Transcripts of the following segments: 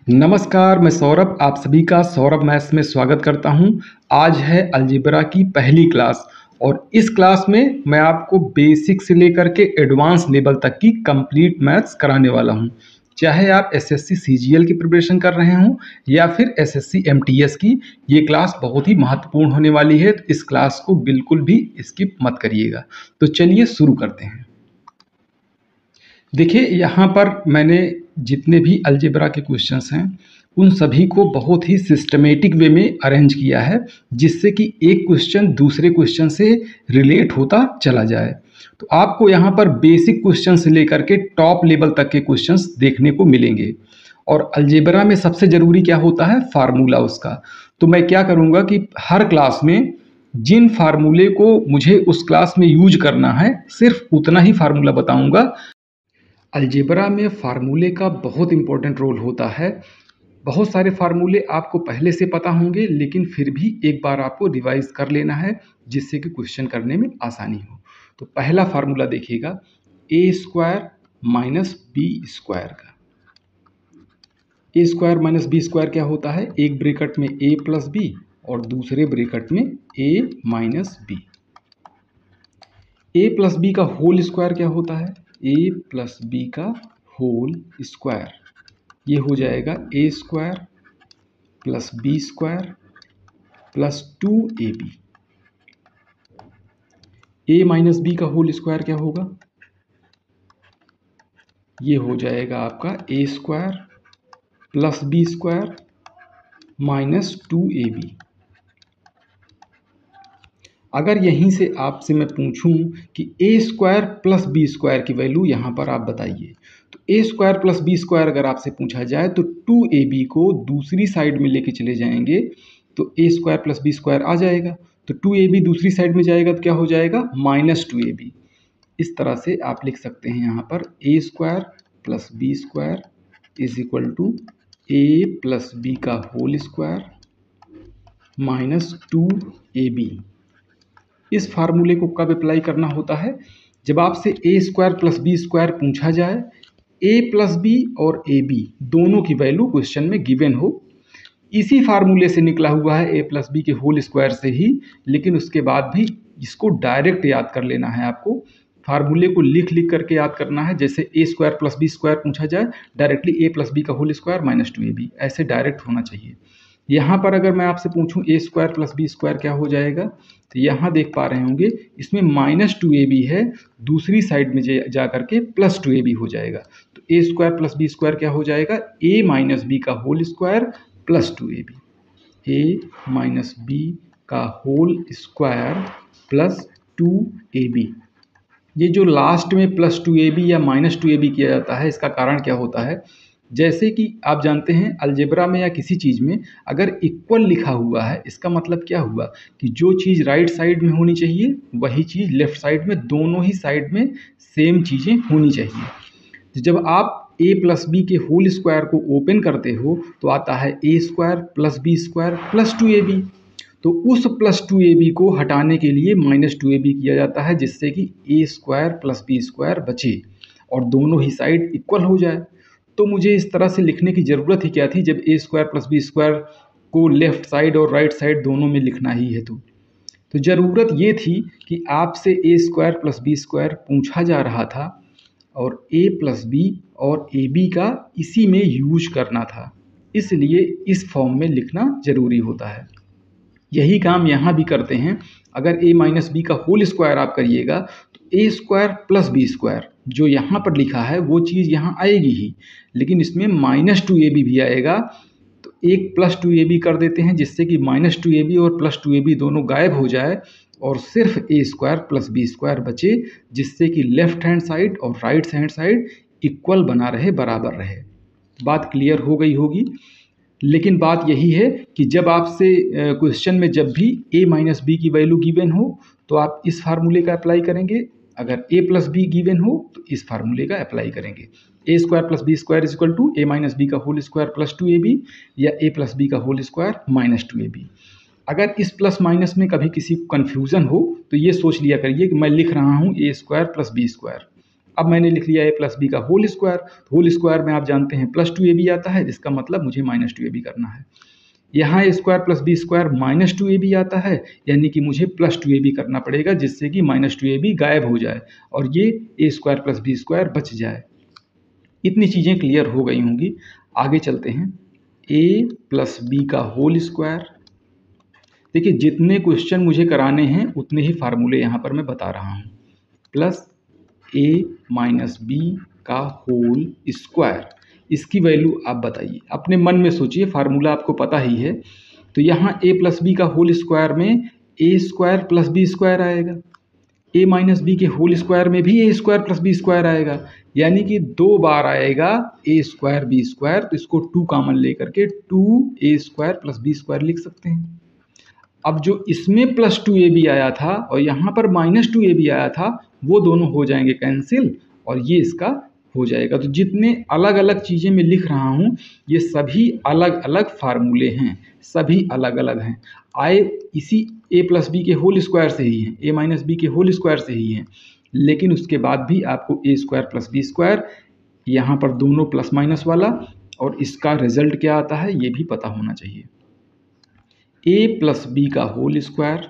नमस्कार, मैं सौरभ आप सभी का सौरभ मैथ्स में स्वागत करता हूं। आज है अलजेब्रा की पहली क्लास और इस क्लास में मैं आपको बेसिक से लेकर के एडवांस लेवल तक की कंप्लीट मैथ्स कराने वाला हूं। चाहे आप एसएससी सीजीएल की प्रिपरेशन कर रहे हों या फिर एसएससी एमटीएस की, ये क्लास बहुत ही महत्वपूर्ण होने वाली है। तो इस क्लास को बिल्कुल भी स्किप मत करिएगा। तो चलिए शुरू करते हैं। देखिए, यहाँ पर मैंने जितने भी अलजेब्रा के क्वेश्चंस हैं उन सभी को बहुत ही सिस्टमेटिक वे में अरेंज किया है, जिससे कि एक क्वेश्चन दूसरे क्वेश्चन से रिलेट होता चला जाए। तो आपको यहाँ पर बेसिक क्वेश्चन से लेकर के टॉप लेवल तक के क्वेश्चंस देखने को मिलेंगे। और अलजेब्रा में सबसे ज़रूरी क्या होता है? फार्मूला उसका। तो मैं क्या करूँगा कि हर क्लास में जिन फार्मूले को मुझे उस क्लास में यूज करना है सिर्फ उतना ही फार्मूला बताऊँगा। अलजेब्रा में फार्मूले का बहुत इंपॉर्टेंट रोल होता है। बहुत सारे फार्मूले आपको पहले से पता होंगे, लेकिन फिर भी एक बार आपको रिवाइज कर लेना है, जिससे कि क्वेश्चन करने में आसानी हो। तो पहला फार्मूला देखिएगा, ए स्क्वायर माइनस बी स्क्वायर का। ए स्क्वायर माइनस बी स्क्वायर क्या होता है? एक ब्रैकेट में ए प्लस बी और दूसरे ब्रैकेट में A minus B. A plus B का होल स्क्वायर क्या होता है? ए प्लस बी का होल स्क्वायर। ये हो जाएगा A square plus B square plus 2ab। A minus B का होल स्क्वायर क्या होगा? ये हो जाएगा आपका A square plus B square minus 2ab। अगर यहीं से आपसे मैं पूछूं कि A square plus B square की वैल्यू यहाँ पर आप बताइए, तो A square plus B square अगर आपसे पूछा जाए तो 2ab को दूसरी साइड में लेके चले जाएंगे तो A square plus B square आ जाएगा। तो 2ab दूसरी साइड में जाएगा तो क्या हो जाएगा? Minus 2ab। इस तरह से आप लिख सकते हैं यहाँ पर A square plus B square is equal to A plus B का होल स्क्वायर माइनस 2ab। इस फार्मूले को कब अप्लाई करना होता है? जब आपसे ए स्क्वायर प्लस बी स्क्वायर पूछा जाए, ए प्लस बी और ए बी दोनों की वैल्यू क्वेश्चन में गिवन हो। इसी फार्मूले से निकला हुआ है ए प्लस बी के होल स्क्वायर से ही, लेकिन उसके बाद भी इसको डायरेक्ट याद कर लेना है आपको। फार्मूले को लिख लिख करके याद करना है। जैसे ए स्क्वायर प्लस बी स्क्वायर पूछा जाए, डायरेक्टली ए प्लस बी का होल स्क्वायर माइनस 2ab, ऐसे डायरेक्ट होना चाहिए। यहाँ पर अगर मैं आपसे पूछूं ए स्क्वायर प्लस बी स्क्वायर क्या हो जाएगा, तो यहाँ देख पा रहे होंगे इसमें माइनस 2ab है, दूसरी साइड में जा करके प्लस 2ab हो जाएगा। तो A square plus B square क्या हो जाएगा? ए माइनस बी का whole square plus 2ab। A minus B का होल स्क्वायर प्लस 2ab। ये जो लास्ट में प्लस 2ab या माइनस 2ab किया जाता है, इसका कारण क्या होता है? जैसे कि आप जानते हैं अलजेब्रा में या किसी चीज़ में अगर इक्वल लिखा हुआ है, इसका मतलब क्या हुआ कि जो चीज़ राइट साइड में होनी चाहिए वही चीज़ लेफ्ट साइड में, दोनों ही साइड में सेम चीज़ें होनी चाहिए। तो जब आप ए प्लस बी के होल स्क्वायर को ओपन करते हो तो आता है A square plus B square plus 2ab। तो उस प्लस 2ab को हटाने के लिए माइनस 2ab किया जाता है, जिससे कि A square plus B square बचे और दोनों ही साइड इक्वल हो जाए। तो मुझे इस तरह से लिखने की ज़रूरत ही क्या थी, जब ए स्क्वायर प्लस बी स्क्वायर को लेफ्ट साइड और राइट साइड दोनों में लिखना ही है। तो ज़रूरत ये थी कि आपसे ए स्क्वायर प्लस बी स्क्वायर पूछा जा रहा था और ए प्लस बी और ए बी का इसी में यूज करना था, इसलिए इस फॉर्म में लिखना ज़रूरी होता है। यही काम यहाँ भी करते हैं। अगर ए माइनस बी का होल स्क्वायर आप करिएगा तो A square plus B square जो यहाँ पर लिखा है वो चीज़ यहाँ आएगी ही, लेकिन इसमें माइनस 2ab भी आएगा। तो एक प्लस 2ab कर देते हैं, जिससे कि माइनस 2ab और प्लस 2ab दोनों गायब हो जाए और सिर्फ ए स्क्वायर प्लस बी स्क्वायर बचे, जिससे कि लेफ्ट हैंड साइड और राइट हैंड साइड इक्वल बना रहे, बराबर रहे। बात क्लियर हो गई होगी। लेकिन बात यही है कि जब आपसे क्वेश्चन में जब भी ए माइनस बी की वैल्यू गिवन हो तो आप इस फार्मूले का अप्लाई करेंगे, अगर ए प्लस बी गिवन हो तो इस फार्मूले का अप्लाई करेंगे। A square plus B square is equal to A minus B का होल स्क्वायर प्लस 2ab या ए प्लस बी का होल स्क्वायर माइनस 2ab। अगर इस प्लस माइनस में कभी किसी को कन्फ्यूज़न हो तो ये सोच लिया करिए कि मैं लिख रहा हूँ ए स्क्वायर प्लस बी स्क्वायर, अब मैंने लिख लिया ए प्लस बी का होल स्क्वायर। होल स्क्वायर में आप जानते हैं प्लस 2ab आता है, जिसका मतलब मुझे माइनस 2ab करना है। यहाँ A square plus B square minus 2ab आता है, यानी कि मुझे प्लस 2ab करना पड़ेगा, जिससे कि माइनस 2ab गायब हो जाए और ये ए स्क्वायर प्लस बी स्क्वायर बच जाए। इतनी चीज़ें क्लियर हो गई होंगी। आगे चलते हैं। ए प्लस बी का होल स्क्वायर। देखिए, जितने क्वेश्चन मुझे कराने हैं उतने ही फार्मूले यहाँ पर मैं बता रहा हूँ। प्लस ए माइनस बी का होल स्क्वायर, इसकी वैल्यू आप बताइए, अपने मन में सोचिए, फार्मूला आपको पता ही है। तो यहाँ ए प्लस बी का होल स्क्वायर में ए स्क्वायर प्लस बी स्क्वायर आएगा, ए माइनस बी के होल स्क्वायर में भी ए स्क्वायर प्लस बी स्क्वायर आएगा, यानी कि 2 बार आएगा ए स्क्वायर बी स्क्वायर। तो इसको 2 कॉमन लेकर के 2a square plus B square लिख सकते हैं। अब जो इसमें प्लस 2ab आया था और यहाँ पर माइनस 2ab आया था, वो दोनों हो जाएंगे कैंसिल और ये इसका हो जाएगा। तो जितने अलग अलग चीज़ें मैं लिख रहा हूँ, ये सभी अलग अलग फार्मूले हैं, सभी अलग अलग हैं, आए इसी ए प्लस बी के होल स्क्वायर से ही हैं, ए माइनस बी के होल स्क्वायर से ही हैं। लेकिन उसके बाद भी आपको ए स्क्वायर प्लस बी स्क्वायर, यहाँ पर दोनों प्लस माइनस वाला, और इसका रिजल्ट क्या आता है ये भी पता होना चाहिए। ए प्लस बी का होल स्क्वायर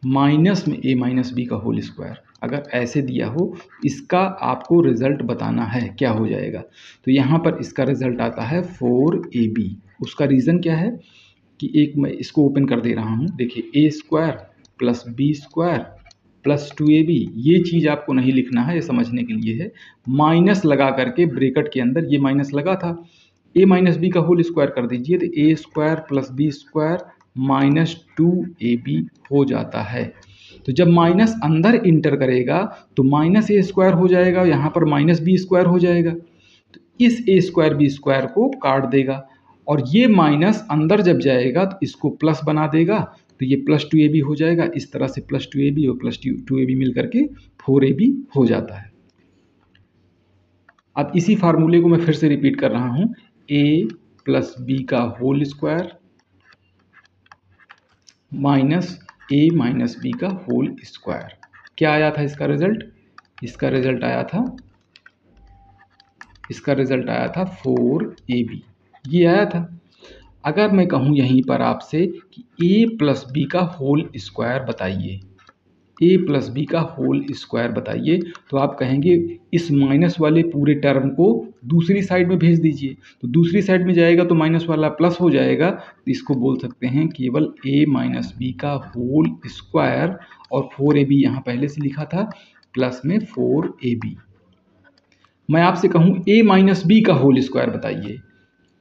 माइनस में ए माइनस बी का होल स्क्वायर, अगर ऐसे दिया हो, इसका आपको रिजल्ट बताना है क्या हो जाएगा। तो यहाँ पर इसका रिजल्ट आता है 4ab। उसका रीज़न क्या है कि एक मैं इसको ओपन कर दे रहा हूँ। देखिए, A square plus B square plus 2ab, ये चीज़ आपको नहीं लिखना है, ये समझने के लिए है। माइनस लगा करके ब्रैकेट के अंदर ये माइनस लगा था, ए माइनस बी का होल स्क्वायर कर दीजिए, तो A square plus B square minus 2ab हो जाता है। तो जब माइनस अंदर इंटर करेगा तो माइनस ए स्क्वायर हो जाएगा, यहाँ पर माइनस बी स्क्वायर हो जाएगा। तो इस ए स्क्वायर बी स्क्वायर को काट देगा और ये माइनस अंदर जब जाएगा तो इसको प्लस बना देगा, तो ये प्लस 2ab हो जाएगा। इस तरह से प्लस 2ab और प्लस 2ab मिल करके 4ab हो जाता है। अब इसी फार्मूले को मैं फिर से रिपीट कर रहा हूँ। ए प्लस बी का होल स्क्वायर माइनस ए माइनस बी का होल स्क्वायर, क्या आया था इसका रिजल्ट? इसका रिजल्ट आया था 4ab, ये आया था। अगर मैं कहूँ यहीं पर आपसे कि ए प्लस बी का होल स्क्वायर बताइए, ए प्लस बी का होल स्क्वायर बताइए, तो आप कहेंगे इस माइनस वाले पूरे टर्म को दूसरी साइड में भेज दीजिए। तो दूसरी साइड में जाएगा तो माइनस वाला प्लस हो जाएगा, तो इसको बोल सकते हैं केवल ए माइनस बी का होल स्क्वायर, और 4ab यहाँ पहले से लिखा था, प्लस में 4ab। मैं आपसे कहूँ ए माइनस बी का होल स्क्वायर बताइए,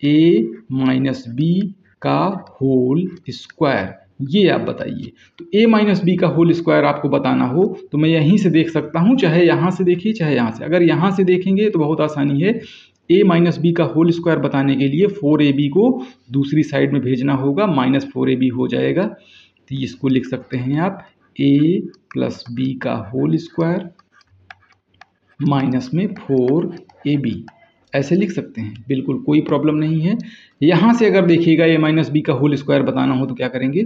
ए माइनस बी का होल स्क्वायर, ये आप बताइए। तो ए माइनस बी का होल स्क्वायर आपको बताना हो तो मैं यहीं से देख सकता हूँ, चाहे यहाँ से देखिए चाहे यहाँ से। अगर यहाँ से देखेंगे तो बहुत आसानी है, ए माइनस बी का होल स्क्वायर बताने के लिए 4ab को दूसरी साइड में भेजना होगा, माइनस 4ab हो जाएगा। तो इसको लिख सकते हैं आप ए प्लस बी का होल स्क्वायर माइनस में 4ab, ऐसे लिख सकते हैं, बिल्कुल कोई प्रॉब्लम नहीं है। यहाँ से अगर देखिएगा ए माइनस बी का होल स्क्वायर बताना हो तो क्या करेंगे,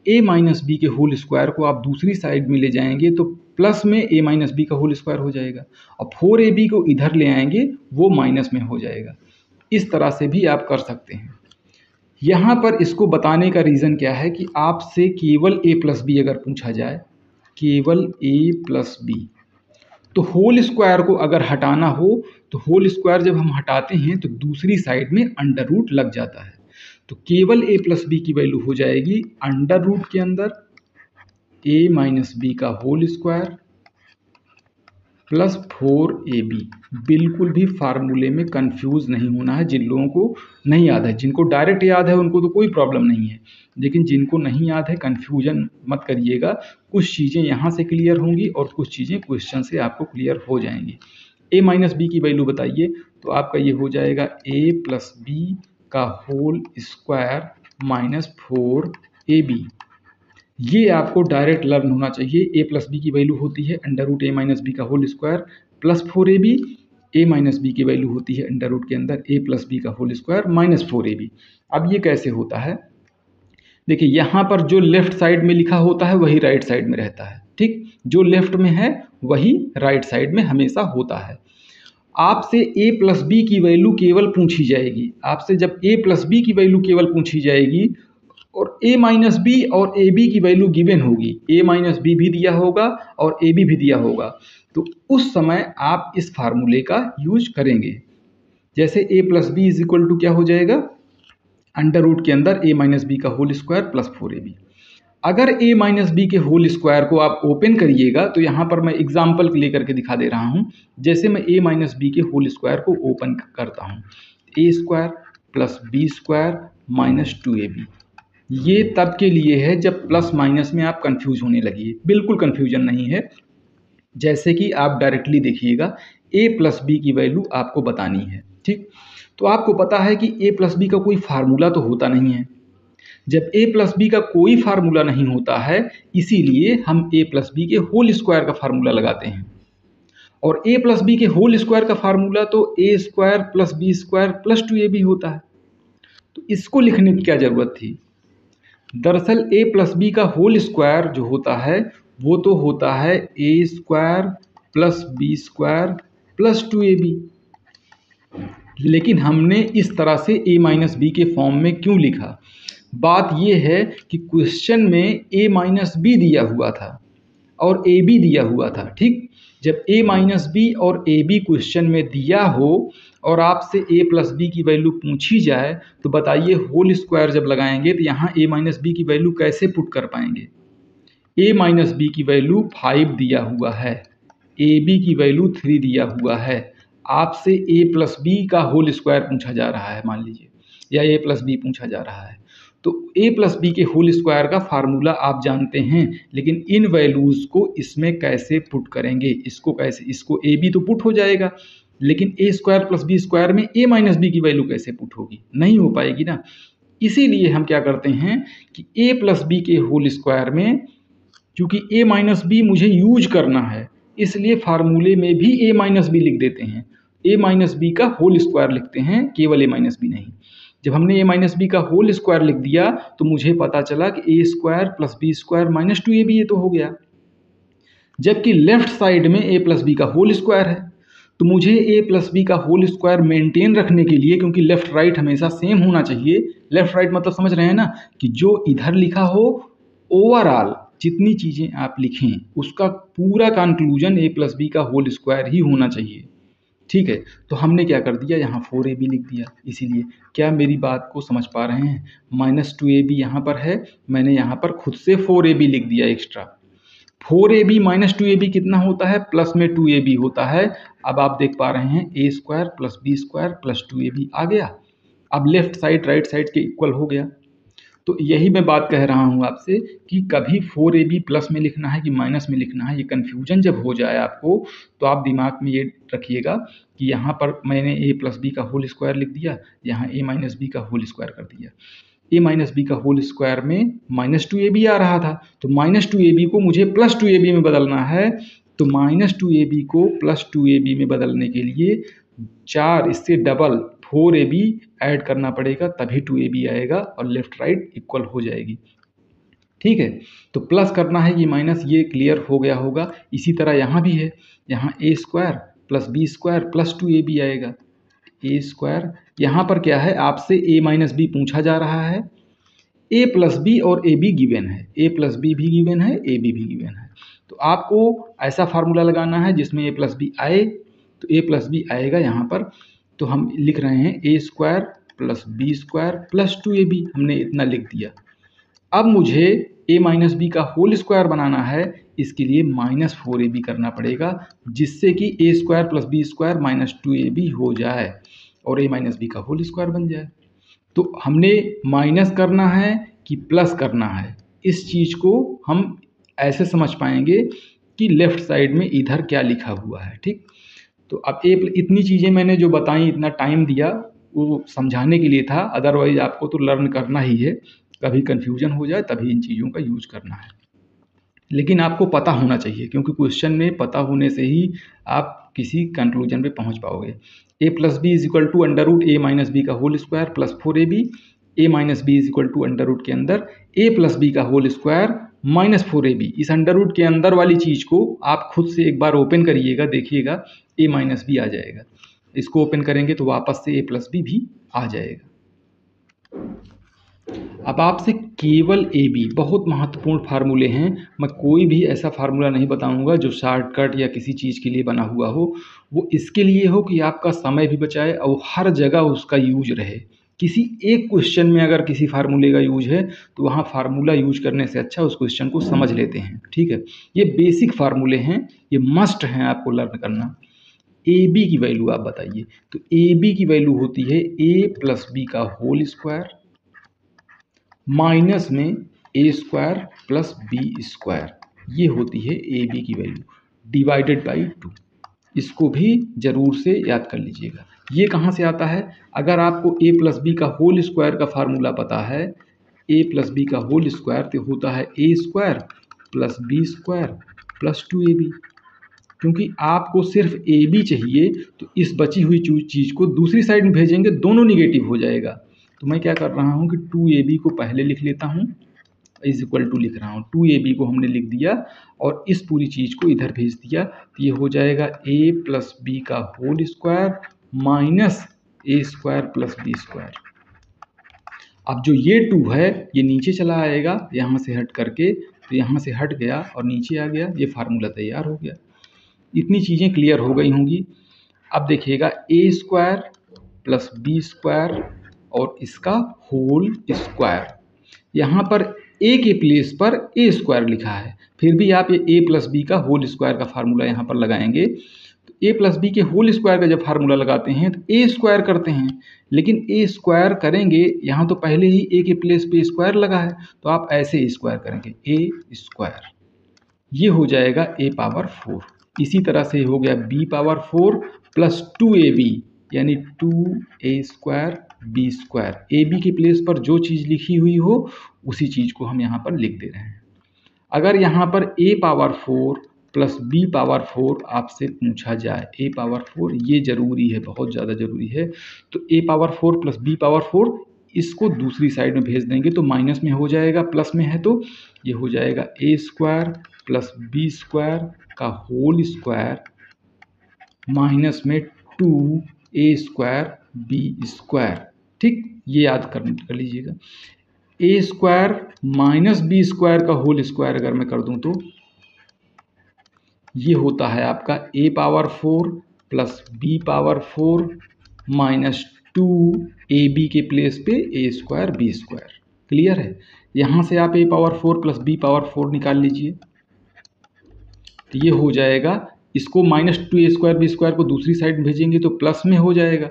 ए माइनस बी के होल स्क्वायर को आप दूसरी साइड में ले जाएंगे तो प्लस में ए माइनस बी का होल स्क्वायर हो जाएगा, और 4ab को इधर ले आएंगे वो माइनस में हो जाएगा। इस तरह से भी आप कर सकते हैं। यहाँ पर इसको बताने का रीज़न क्या है कि आपसे केवल ए प्लस बी अगर पूछा जाए, केवल ए प्लस बी, तो होल स्क्वायर को अगर हटाना हो तो होल स्क्वायर जब हम हटाते हैं तो दूसरी साइड में अंडर रूट लग जाता है। तो केवल ए प्लस बी की वैल्यू हो जाएगी अंडर रूट के अंदर ए माइनस बी का होल स्क्वायर प्लस 4ab। बिल्कुल भी फार्मूले में कंफ्यूज नहीं होना है। जिन लोगों को नहीं याद है, जिनको डायरेक्ट याद है उनको तो कोई प्रॉब्लम नहीं है, लेकिन जिनको नहीं याद है कन्फ्यूजन मत करिएगा। कुछ चीज़ें यहाँ से क्लियर होंगी और कुछ चीज़ें क्वेश्चन से आपको क्लियर हो जाएंगी। ए माइनस बी की वैल्यू बताइए, तो आपका ये हो जाएगा ए प्लस बी का होल स्क्वायर माइनस 4ab। ये आपको डायरेक्ट लर्न होना चाहिए। ए प्लस बी की वैल्यू होती है अंडर रूट ए माइनस बी का होल स्क्वायर प्लस 4ab। ए माइनस बी की वैल्यू होती है अंडर रूट के अंदर ए प्लस बी का होल स्क्वायर माइनस 4ab। अब ये कैसे होता है, देखिए यहाँ पर जो लेफ्ट साइड में लिखा होता है वही राइट साइड में रहता है। ठीक, जो लेफ्ट में है वही राइट साइड में हमेशा होता है। आपसे a प्लस बी की वैल्यू केवल पूछी जाएगी। आपसे जब a प्लस बी की वैल्यू केवल पूछी जाएगी और a माइनस बी और ए बी की वैल्यू गिवन होगी, a माइनस बी भी दिया होगा और ए बी भी दिया होगा, तो उस समय आप इस फार्मूले का यूज करेंगे। जैसे a plus B is equal to क्या हो जाएगा, अंडर रूट के अंदर a माइनस बी का होल स्क्वायर प्लस 4ab। अगर a माइनस बी के होल स्क्वायर को आप ओपन करिएगा तो यहाँ पर मैं एग्जाम्पल लेकर के दिखा दे रहा हूँ। जैसे मैं a माइनस बी के होल स्क्वायर को ओपन करता हूँ, a square plus B square minus 2ab। ये तब के लिए है जब प्लस माइनस में आप कंफ्यूज होने लगिए, बिल्कुल कंफ्यूजन नहीं है। जैसे कि आप डायरेक्टली देखिएगा, a प्लस बी की वैल्यू आपको बतानी है, ठीक। तो आपको पता है कि a प्लस बी का कोई फार्मूला तो होता नहीं है। जब a प्लस बी का कोई फार्मूला नहीं होता है, इसीलिए हम a प्लस बी के होल स्क्वायर का फार्मूला लगाते हैं। और a प्लस बी के होल स्क्वायर का फार्मूला तो a square plus B square plus 2ab होता है। तो इसको लिखने की क्या ज़रूरत थी। दरअसल a प्लस बी का होल स्क्वायर जो होता है वो तो होता है a square plus B square plus 2ab। लेकिन हमने इस तरह से a माइनस बी के फॉर्म में क्यों लिखा। बात यह है कि क्वेश्चन में a माइनस बी दिया हुआ था और a b दिया हुआ था, ठीक। जब a माइनस बी और a b क्वेश्चन में दिया हो और आपसे a प्लस बी की वैल्यू पूछी जाए तो बताइए होल स्क्वायर जब लगाएंगे तो यहाँ a माइनस बी की वैल्यू कैसे पुट कर पाएंगे। a माइनस बी की वैल्यू 5 दिया हुआ है, a b की वैल्यू 3 दिया हुआ है। आपसे a प्लस बी का होल स्क्वायर पूछा जा रहा है मान लीजिए, या a प्लस बी पूछा जा रहा है, तो a प्लस बी के होल स्क्वायर का फार्मूला आप जानते हैं, लेकिन इन वैल्यूज़ को इसमें कैसे पुट करेंगे, इसको कैसे, इसको a b तो पुट हो जाएगा, लेकिन a square plus B square में a माइनस बी की वैल्यू कैसे पुट होगी, नहीं हो पाएगी ना। इसीलिए हम क्या करते हैं कि a प्लस बी के होल स्क्वायर में, क्योंकि a माइनस बी मुझे यूज करना है, इसलिए फार्मूले में भी a माइनस बी लिख देते हैं, a माइनस बी का होल स्क्वायर लिखते हैं, केवल a माइनस बी नहीं। जब हमने a माइनस बी का होल स्क्वायर लिख दिया तो मुझे पता चला कि a square plus B square minus 2ab ये तो हो गया। जबकि लेफ्ट साइड में a प्लस बी का होल स्क्वायर है, तो मुझे a प्लस बी का होल स्क्वायर मेंटेन रखने के लिए, क्योंकि लेफ्ट राइट हमेशा सेम होना चाहिए, लेफ्ट राइट मतलब समझ रहे हैं ना, कि जो इधर लिखा हो ओवरऑल जितनी चीज़ें आप लिखें उसका पूरा कंक्लूजन a प्लस बी का होल स्क्वायर ही होना चाहिए, ठीक है। तो हमने क्या कर दिया, यहाँ 4ab लिख दिया। इसीलिए क्या मेरी बात को समझ पा रहे हैं, माइनस 2ab यहाँ पर है, मैंने यहाँ पर खुद से 4ab लिख दिया एक्स्ट्रा। 4ab माइनस 2ab कितना होता है, प्लस में 2ab होता है। अब आप देख पा रहे हैं a square plus B square plus 2ab आ गया। अब लेफ्ट साइड राइट साइड के इक्वल हो गया। तो यही मैं बात कह रहा हूँ आपसे कि कभी 4ab प्लस में लिखना है कि माइनस में लिखना है, ये कन्फ्यूजन जब हो जाए आपको तो आप दिमाग में ये रखिएगा कि यहाँ पर मैंने a प्लस बी का होल स्क्वायर लिख दिया, यहाँ a माइनस बी का होल स्क्वायर कर दिया। a माइनस बी का होल स्क्वायर में माइनस 2ab आ रहा था, तो माइनस 2ab को मुझे प्लस 2ab में बदलना है। तो माइनस 2ab को प्लस 2ab में बदलने के लिए 4 इससे डबल 4ab ऐड करना पड़ेगा, तभी 2ab आएगा और लेफ्ट राइट इक्वल हो जाएगी, ठीक है। तो प्लस करना है कि माइनस, ये क्लियर हो गया होगा। इसी तरह यहाँ भी है, यहाँ a square plus B square plus 2ab आएगा। a स्क्वायर यहाँ पर क्या है, आपसे a माइनस बी पूछा जा रहा है, a प्लस बी और ab गिवन है, a प्लस बी भी गिवन है, ab भी गिवन है। तो आपको ऐसा फार्मूला लगाना है जिसमें a प्लस बी आए, तो a प्लस बी आएगा यहाँ पर। तो हम लिख रहे हैं a square plus B square plus 2ab, हमने इतना लिख दिया। अब मुझे a माइनस बी का होल स्क्वायर बनाना है, इसके लिए माइनस 4ab करना पड़ेगा, जिससे कि a square plus B square minus 2ab हो जाए और a माइनस बी का होल स्क्वायर बन जाए। तो हमने माइनस करना है कि प्लस करना है, इस चीज़ को हम ऐसे समझ पाएंगे कि लेफ्ट साइड में इधर क्या लिखा हुआ है, ठीक। तो अब इतनी चीज़ें मैंने जो बताई, इतना टाइम दिया, वो समझाने के लिए था, अदरवाइज आपको तो लर्न करना ही है। कभी कन्फ्यूजन हो जाए तभी इन चीज़ों का यूज करना है, लेकिन आपको पता होना चाहिए, क्योंकि क्वेश्चन में पता होने से ही आप किसी कंक्लूजन पे पहुंच पाओगे। a plus B is equal to under root a minus B का whole square plus 4ab, a minus B is equal to under root के अंदर a प्लस बी का होल स्क्वायर -4ab। इस अंडर रूट के अंदर वाली चीज़ को आप खुद से एक बार ओपन करिएगा, देखिएगा a माइनस बी आ जाएगा। इसको ओपन करेंगे तो वापस से a प्लस बी भी आ जाएगा। अब आपसे केवल ए बी, बहुत महत्वपूर्ण फार्मूले हैं। मैं कोई भी ऐसा फार्मूला नहीं बताऊंगा जो शॉर्टकट या किसी चीज़ के लिए बना हुआ हो। वो इसके लिए हो कि आपका समय भी बचाए और हर जगह उसका यूज रहे। किसी एक क्वेश्चन में अगर किसी फार्मूले का यूज है तो वहाँ फार्मूला यूज करने से अच्छा उस क्वेश्चन को समझ लेते हैं। ठीक है, ये बेसिक फार्मूले हैं, ये मस्ट हैं आपको लर्न करना। ए बी की वैल्यू आप बताइए। तो ए बी की वैल्यू होती है ए प्लस बी का होल स्क्वायर माइनस में ए स्क्वायर प्लस बी स्क्वायर, ये होती है ए बी की वैल्यू डिवाइडेड बाई 2। इसको भी ज़रूर से याद कर लीजिएगा। ये कहाँ से आता है? अगर आपको ए प्लस बी का होल स्क्वायर का फार्मूला पता है, ए प्लस बी का होल स्क्वायर तो होता है A square plus B square plus 2ab। क्योंकि आपको सिर्फ ए बी चाहिए तो इस बची हुई चीज़ को दूसरी साइड में भेजेंगे, दोनों निगेटिव हो जाएगा। तो मैं क्या कर रहा हूँ कि 2ab को पहले लिख लेता हूँ, इज इक्वल टू लिख रहा हूँ। 2ab को हमने लिख दिया और इस पूरी चीज़ को इधर भेज दिया, तो ये हो जाएगा a प्लस बी का whole square minus a square plus B square. अब जो ये 2 है ये नीचे चला आएगा यहाँ से हट करके, तो यहाँ से हट गया और नीचे आ गया, ये फार्मूला तैयार हो गया। इतनी चीज़ें क्लियर हो गई होंगी। अब देखिएगा ए स्क्वायर प्लस बी स्क्वायर और इसका होल स्क्वायर। यहाँ पर ए के प्लेस पर ए स्क्वायर लिखा है, फिर भी आप ये ए प्लस बी का होल स्क्वायर का फार्मूला यहाँ पर लगाएंगे। तो ए प्लस बी के होल स्क्वायर का जब फार्मूला लगाते हैं तो ए स्क्वायर करते हैं, लेकिन ए स्क्वायर करेंगे यहाँ तो पहले ही ए के प्लेस पे स्क्वायर लगा है, तो आप ऐसे स्क्वायर करेंगे ए स्क्वायर, ये हो जाएगा ए पावर 4। इसी तरह से हो गया बी पावर 4 प्लस 2ab यानी 2a square B square. A B के प्लेस पर जो चीज़ लिखी हुई हो उसी चीज़ को हम यहाँ पर लिख दे रहे हैं। अगर यहाँ पर a power 4 plus b power 4 आपसे पूछा जाए, a पावर 4 ये ज़रूरी है, बहुत ज़्यादा ज़रूरी है। तो a power 4 plus b power 4 इसको दूसरी साइड में भेज देंगे तो माइनस में हो जाएगा, प्लस में है तो ये हो जाएगा a square plus B square का होल स्क्वायर माइनस में 2a स्क्वायर बी स्क्वायर। ठीक, ये याद कर लीजिएगा। A square minus B square का होल स्क्वायर अगर मैं कर दूं तो ये होता है आपका A power 4 plus B power 4 minus 2ab के प्लेस पे A square B square. Clear है? यहाँ से आप A power 4 plus B power 4 निकाल लीजिए, तो ये हो जाएगा। इसको minus 2a square B square को दूसरी साइड भेजेंगे तो प्लस में हो जाएगा,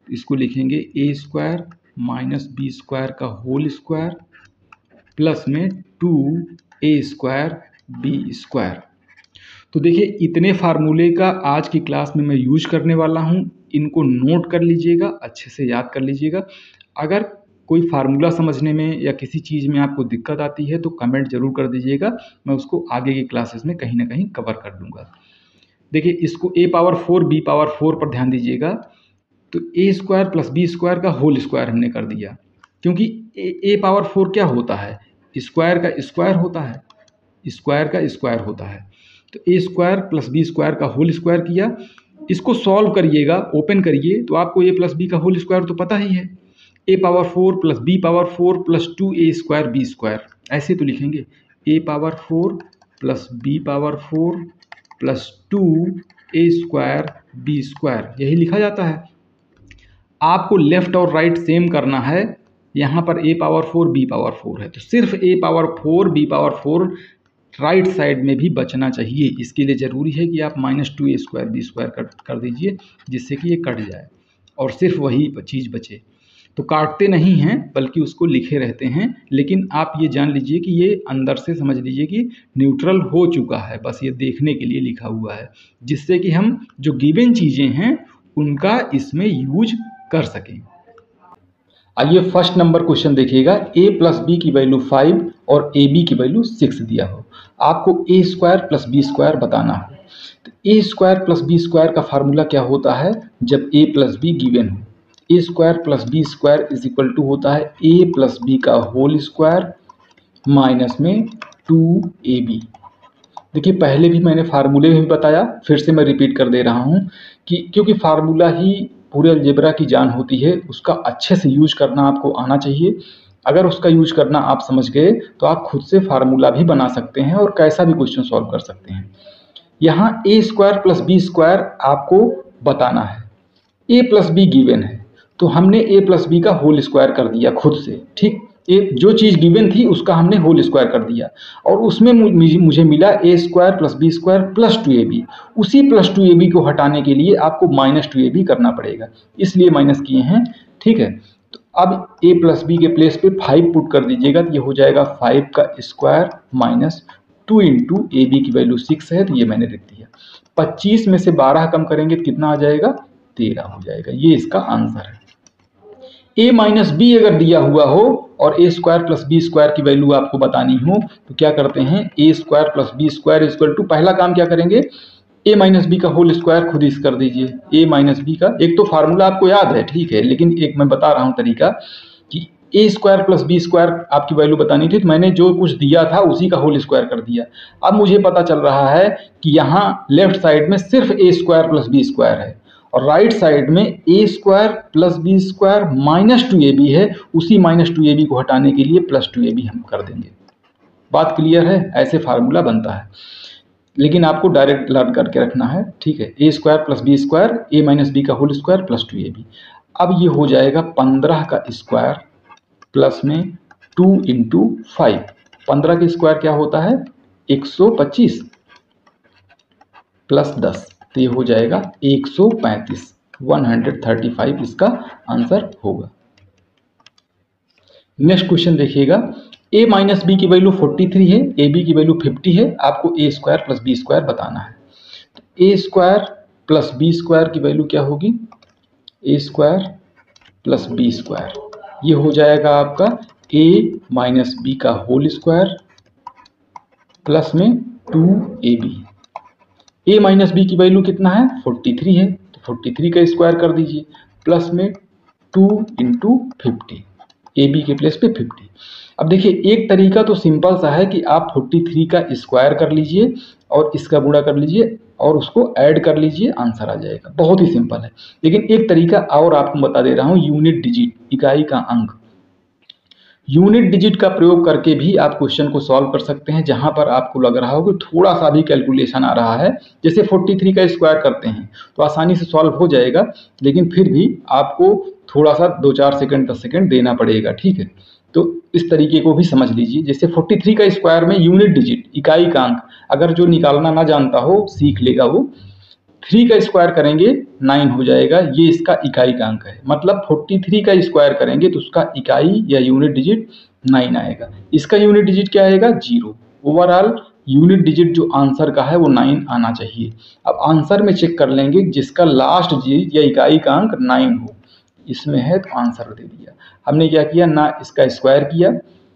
इसको लिखेंगे ए स्क्वायर माइनस बी स्क्वायर का होल स्क्वायर प्लस में 2a स्क्वायर बी स्क्वायर। तो देखिए इतने फार्मूले का आज की क्लास में मैं यूज करने वाला हूँ, इनको नोट कर लीजिएगा, अच्छे से याद कर लीजिएगा। अगर कोई फार्मूला समझने में या किसी चीज़ में आपको दिक्कत आती है तो कमेंट जरूर कर दीजिएगा, मैं उसको आगे की क्लासेस में कहीं ना कहीं कवर कर दूंगा। देखिए इसको ए पावर 4 बी पावर 4 पर ध्यान दीजिएगा। तो A square plus B square का होल स्क्वायर हमने कर दिया, क्योंकि ए पावर 4 क्या होता है? स्क्वायर का स्क्वायर होता है, स्क्वायर का स्क्वायर होता है। तो A square plus B square का होल स्क्वायर किया। इसको सॉल्व करिएगा, ओपन करिए तो आपको ए प्लस बी का होल स्क्वायर तो पता ही है, A power 4 plus B power 4 plus 2a square B square, ऐसे तो लिखेंगे A power 4 plus B power 4 plus 2a square B square, यही लिखा जाता है। आपको लेफ्ट और राइट सेम करना है। यहाँ पर a पावर 4 b पावर 4 है, तो सिर्फ a power 4 b power 4 right side में भी बचना चाहिए। इसके लिए ज़रूरी है कि आप minus 2a square B square कर दीजिए, जिससे कि ये कट जाए और सिर्फ वही चीज़ बचे। तो काटते नहीं हैं बल्कि उसको लिखे रहते हैं, लेकिन आप ये जान लीजिए कि ये अंदर से समझ लीजिए कि न्यूट्रल हो चुका है, बस ये देखने के लिए लिखा हुआ है, जिससे कि हम जो गिवन चीज़ें हैं उनका इसमें यूज कर सकें। आइए फर्स्ट नंबर क्वेश्चन देखिएगा। a प्लस बी की वैल्यू 5 और ए बी की वैल्यू 6 दिया हो, आपको a square plus B square बताना हो। तो a square plus B square का फार्मूला क्या होता है जब a प्लस बी गिवन हो? ए square plus B square is equal to होता है a प्लस बी का होल स्क्वायर माइनस में 2ab। देखिए पहले भी मैंने फार्मूले में भी बताया, फिर से मैं रिपीट कर दे रहा हूँ कि क्योंकि फार्मूला ही पूरे अलजेब्रा की जान होती है, उसका अच्छे से यूज करना आपको आना चाहिए। अगर उसका यूज करना आप समझ गए तो आप खुद से फार्मूला भी बना सकते हैं और कैसा भी क्वेश्चन सॉल्व कर सकते हैं। यहाँ a square plus B square आपको बताना है। a प्लस बी गिवन है तो हमने a प्लस बी का होल स्क्वायर कर दिया खुद से, ठीक। एक जो चीज गिवन थी उसका हमने होल स्क्वायर कर दिया और उसमें मुझे मिला a square plus B square plus 2ab। उसी प्लस 2ab को हटाने के लिए आपको माइनस 2ab करना पड़ेगा, इसलिए माइनस किए हैं, ठीक है। तो अब a प्लस बी के प्लेस पे 5 पुट कर दीजिएगा तो ये हो जाएगा 5 का square minus 2 into A B की वैल्यू 6 है तो ये मैंने लिख दिया। 25 में से 12 कम करेंगे तो कितना आ जाएगा, 13 हो जाएगा। ये इसका आंसर है। a माइनस बी अगर दिया हुआ हो और a square plus B square की वैल्यू आपको बतानी हो तो क्या करते हैं, a square plus B square equal to, पहला काम क्या करेंगे, a माइनस बी का होल स्क्वायर खुद इस कर दीजिए। a माइनस बी का एक तो फार्मूला आपको याद है, ठीक है, लेकिन एक मैं बता रहा हूं तरीका कि a square plus B square आपकी वैल्यू बतानी थी तो मैंने जो कुछ दिया था उसी का होल स्क्वायर कर दिया। अब मुझे पता चल रहा है कि यहाँ लेफ्ट साइड में सिर्फ a square plus B square है और राइट साइड में a square plus B square minus 2ab है, उसी माइनस 2ab को हटाने के लिए प्लस 2ab हम कर देंगे। बात क्लियर है, ऐसे फार्मूला बनता है, लेकिन आपको डायरेक्ट लर्न करके रखना है, ठीक है। a square plus B square a minus B का होल स्क्वायर प्लस 2ab। अब ये हो जाएगा 15 का स्क्वायर प्लस में 2 इंटू 5। 15 का स्क्वायर क्या होता है, 125 प्लस 10 तो ये हो जाएगा 135, 135 इसका आंसर होगा। नेक्स्ट क्वेश्चन देखिएगा, a माइनस बी की वैल्यू 43 है, ए बी की वैल्यू 50 है, आपको a square plus B square बताना है। तो a square plus B square की वैल्यू क्या होगी, a square plus B square, ये हो जाएगा आपका a माइनस बी का होल स्क्वायर प्लस में 2ab। a माइनस बी की वैल्यू कितना है, 43 है, तो 43 का स्क्वायर कर दीजिए प्लस में 2 इंटू 50, ए बी के प्लेस पे 50। अब देखिए एक तरीका तो सिंपल सा है कि आप 43 का स्क्वायर कर लीजिए और इसका गुणा कर लीजिए और उसको ऐड कर लीजिए, आंसर आ जाएगा, बहुत ही सिंपल है। लेकिन एक तरीका और आपको बता दे रहा हूँ, यूनिट डिजिट, इकाई का अंक, यूनिट डिजिट का प्रयोग करके भी आप क्वेश्चन को सॉल्व कर सकते हैं। जहां पर आपको लग रहा हो कि थोड़ा सा भी कैलकुलेशन आ रहा है, जैसे 43 का स्क्वायर करते हैं तो आसानी से सॉल्व हो जाएगा, लेकिन फिर भी आपको थोड़ा सा 2-4 सेकंड 10 सेकंड देना पड़ेगा, ठीक है। तो इस तरीके को भी समझ लीजिए, जैसे 43 का स्क्वायर में यूनिट डिजिट, इकाई का अंक, अगर जो निकालना ना जानता हो सीख लेगा वो, 3 का स्क्वायर करेंगे 9 हो जाएगा, ये इसका इकाई का अंक है। मतलब 43 का स्क्वायर करेंगे तो उसका इकाई या यूनिट डिजिट 9 आएगा, इसका यूनिट डिजिट क्या आएगा, 0। ओवरऑल यूनिट डिजिट जो आंसर का है वो 9 आना चाहिए। अब आंसर में चेक कर लेंगे जिसका लास्ट डिजिट या इकाई का अंक 9 हो, इसमें है तो आंसर दे दिया। हमने क्या किया, ना इसका स्क्वायर किया,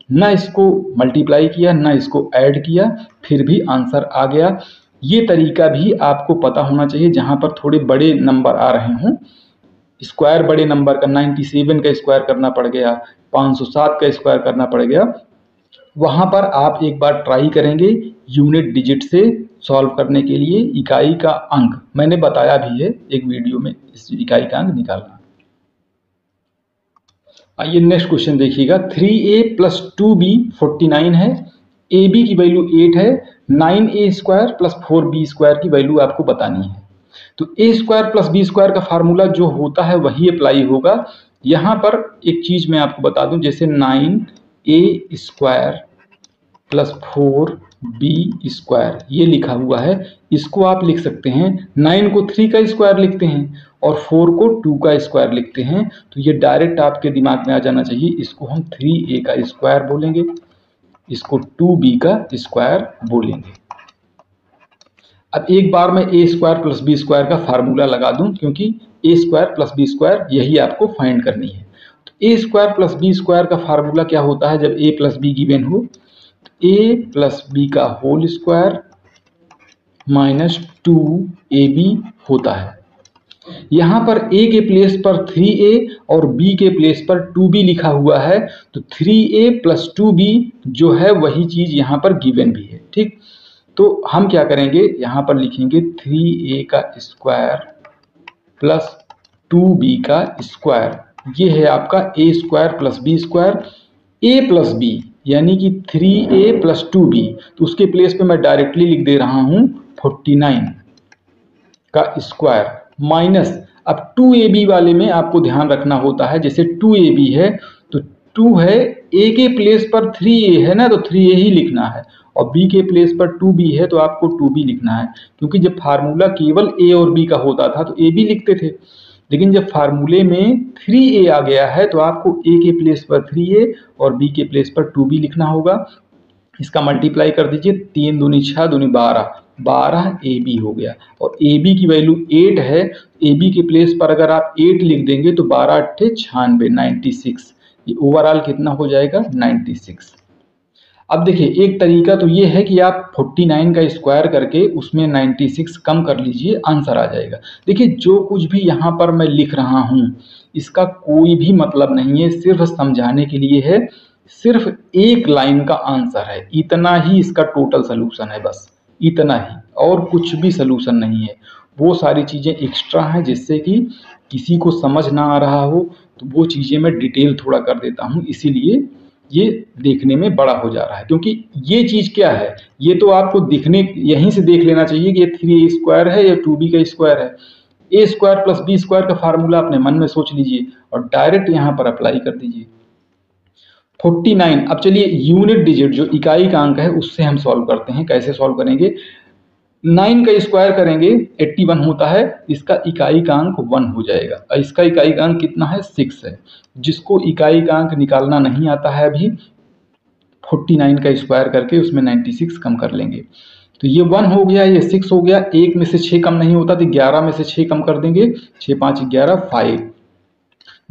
ना इसको मल्टीप्लाई किया, ना इसको ऐड किया, फिर भी आंसर आ गया। ये तरीका भी आपको पता होना चाहिए, जहां पर थोड़े बड़े नंबर आ रहे हों, स्क्वायर बड़े नंबर का 97 का स्क्वायर करना पड़ गया, 507 का स्क्वायर करना पड़ गया, वहां पर आप एक बार ट्राई करेंगे यूनिट डिजिट से सॉल्व करने के लिए। इकाई का अंक मैंने बताया भी है एक वीडियो में, इस इकाई का अंक निकालना। आइए नेक्स्ट क्वेश्चन देखिएगा, 3a प्लस 2b 49 है, ए बी की वैल्यू 8 है, 9a square plus 4b square की वैल्यू आपको बतानी है। तो a square plus B square का फार्मूला जो होता है वही अप्लाई होगा। यहाँ पर एक चीज मैं आपको बता दूं, जैसे 9a square plus 4b square ये लिखा हुआ है, इसको आप लिख सकते हैं, 9 को 3 का स्क्वायर लिखते हैं और 4 को 2 का स्क्वायर लिखते हैं, तो ये डायरेक्ट आपके दिमाग में आ जाना चाहिए। इसको हम 3a का स्क्वायर बोलेंगे, इसको 2b का स्क्वायर बोलेंगे। अब एक बार मैं a square plus B square का फार्मूला लगा दूं, क्योंकि a square plus B square यही आपको फाइंड करनी है। तो a square plus B square का फार्मूला क्या होता है, जब a प्लस बी गिवन हो तो a प्लस बी का होल स्क्वायर माइनस 2ab होता है। यहाँ पर ए के प्लेस पर 3a और बी के प्लेस पर 2b लिखा हुआ है, तो 3a प्लस 2b जो है वही चीज यहाँ पर गिवन भी है। ठीक, तो हम क्या करेंगे, यहाँ पर लिखेंगे 3a का स्क्वायर प्लस 2b का स्क्वायर, ये है आपका a square plus b square. a plus b यानी कि 3a प्लस 2b, तो उसके प्लेस पे मैं डायरेक्टली लिख दे रहा हूँ 49 का स्क्वायर माइनस, अब 2ab वाले में आपको ध्यान रखना होता है, जैसे 2ab है तो 2 है, a के प्लेस पर 3a है ना, तो 3a ही लिखना है, और b के प्लेस पर 2b है तो आपको 2b लिखना है, क्योंकि जब फार्मूला केवल a और b का होता था तो a b लिखते थे, लेकिन जब फार्मूले में 3a आ गया है तो आपको a के प्लेस पर 3a और b के प्लेस पर 2b लिखना होगा। इसका मल्टीप्लाई कर दीजिए, 3 दूनी 6 दूनी 12, 12 AB हो गया, और AB की वैल्यू 8 है, AB के प्लेस पर अगर आप 8 लिख देंगे तो 12 अट्ठे 96, 96, ये ओवरऑल कितना हो जाएगा 96। अब देखिए एक तरीका तो ये है कि आप 49 का स्क्वायर करके उसमें 96 कम कर लीजिए, आंसर आ जाएगा। देखिए जो कुछ भी यहाँ पर मैं लिख रहा हूँ इसका कोई भी मतलब नहीं है, सिर्फ समझाने के लिए है, सिर्फ एक लाइन का आंसर है, इतना ही इसका टोटल सोल्यूशन है, बस इतना ही, और कुछ भी सोल्यूशन नहीं है। वो सारी चीज़ें एक्स्ट्रा हैं, जिससे कि किसी को समझ ना आ रहा हो तो वो चीज़ें मैं डिटेल थोड़ा कर देता हूँ, इसीलिए ये देखने में बड़ा हो जा रहा है। क्योंकि ये चीज़ क्या है, ये तो आपको दिखने यहीं से देख लेना चाहिए कि ये 3a स्क्वायर है या 2b का स्क्वायर है। a square plus b square का फार्मूला अपने मन में सोच लीजिए और डायरेक्ट यहाँ पर अप्लाई कर दीजिए। 49, अब चलिए यूनिट डिजिट जो इकाई का अंक है उससे हम सॉल्व करते हैं। कैसे सॉल्व करेंगे, 9 का स्क्वायर करेंगे 81 होता है, इसका इकाई का अंक 1 हो जाएगा, और इसका इकाई का अंक कितना है 6 है। जिसको इकाई का अंक निकालना नहीं आता है अभी, 49 का स्क्वायर करके उसमें 96 कम कर लेंगे, तो ये 1 हो गया, ये 6 हो गया, एक में से 6 कम नहीं होता तो 11 में से 6 कम कर देंगे, 6 5 11 5।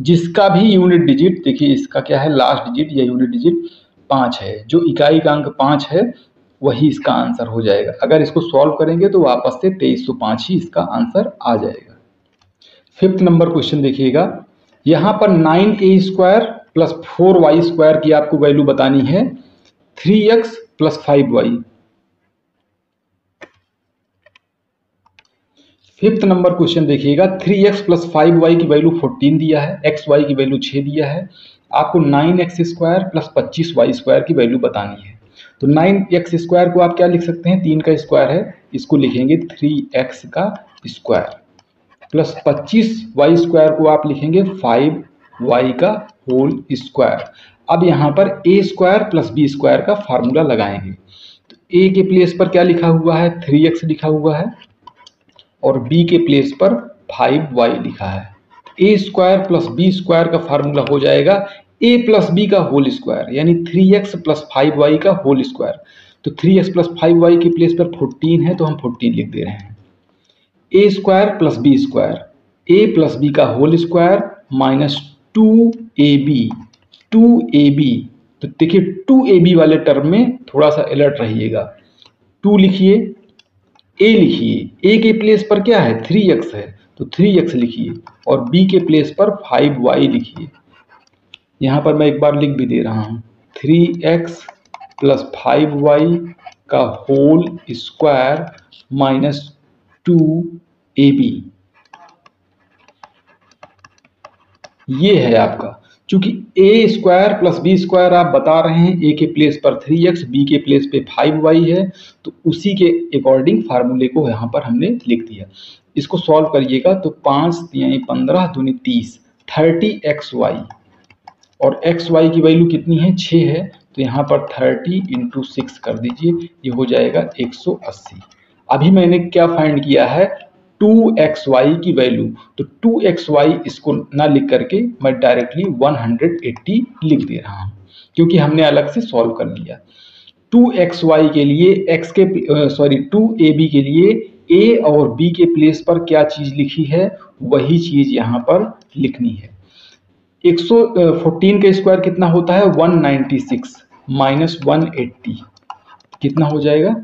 जिसका भी यूनिट डिजिट, देखिए इसका क्या है लास्ट डिजिट या यूनिट डिजिट 5 है, जो इकाई का अंक 5 है वही इसका आंसर हो जाएगा। अगर इसको सॉल्व करेंगे तो वापस से 2305 ही इसका आंसर आ जाएगा। 5th नंबर क्वेश्चन देखिएगा, यहाँ पर 9a square plus 4y square की आपको वैल्यू बतानी है, 3x plus 5y। 5th number question देखिएगा, 3x प्लस 5y की वैल्यू 14 दिया है, xy की वैल्यू 6 दिया है, आपको 9x square plus 25y square की वैल्यू बतानी है। तो 9x स्क्वायर को आप क्या लिख सकते हैं, 3 का स्क्वायर है, इसको लिखेंगे 3x का स्क्वायर, प्लस 25y स्क्वायर को आप लिखेंगे 5y का होल स्क्वायर। अब यहाँ पर a square plus b square का फार्मूला लगाएंगे, तो a के प्लेस पर क्या लिखा हुआ है 3x लिखा हुआ है, और b के प्लेस पर 5y लिखा है। a square plus b square का फार्मूला हो जाएगा a प्लस b का होल स्क्वायर, यानी 3x प्लस 5y का होल स्क्वायर। तो 3x प्लस 5y के प्लेस पर 14 है तो हम 14 लिख दे रहे हैं। a square plus b square, a plus b का whole square minus 2ab, 2ab, तो देखिए 2ab वाले टर्म में थोड़ा सा अलर्ट रहिएगा। 2 लिखिए, a लिखिए, a के प्लेस पर क्या है 3x है तो 3x लिखिए, और b के प्लेस पर 5y लिखिए। यहाँ पर मैं एक बार लिख भी दे रहा हूँ, 3x प्लस 5y का होल स्क्वायर माइनस 2ab, ये है आपका। चूंकि a square plus b square आप बता रहे हैं, a के प्लेस पर 3x, b के प्लेस पे 5y है, तो उसी के अकॉर्डिंग फार्मूले को यहाँ पर हमने लिख दिया। इसको सॉल्व करिएगा तो 5 यानी 15 दूनी 30, 30xy, और xy की वैल्यू कितनी है 6 है, तो यहाँ पर 30 इंटू 6 कर दीजिए, ये हो जाएगा 180। अभी मैंने क्या फाइंड किया है 2xy की वैल्यू, तो 2xy इसको ना लिख करके मैं डायरेक्टली 180 लिख दे रहा हूँ, क्योंकि हमने अलग से सॉल्व कर लिया। 2xy के लिए सॉरी 2ab के लिए a और b के प्लेस पर क्या चीज लिखी है वही चीज यहाँ पर लिखनी है। 114 का स्क्वायर कितना होता है 196 माइनस 180 कितना हो जाएगा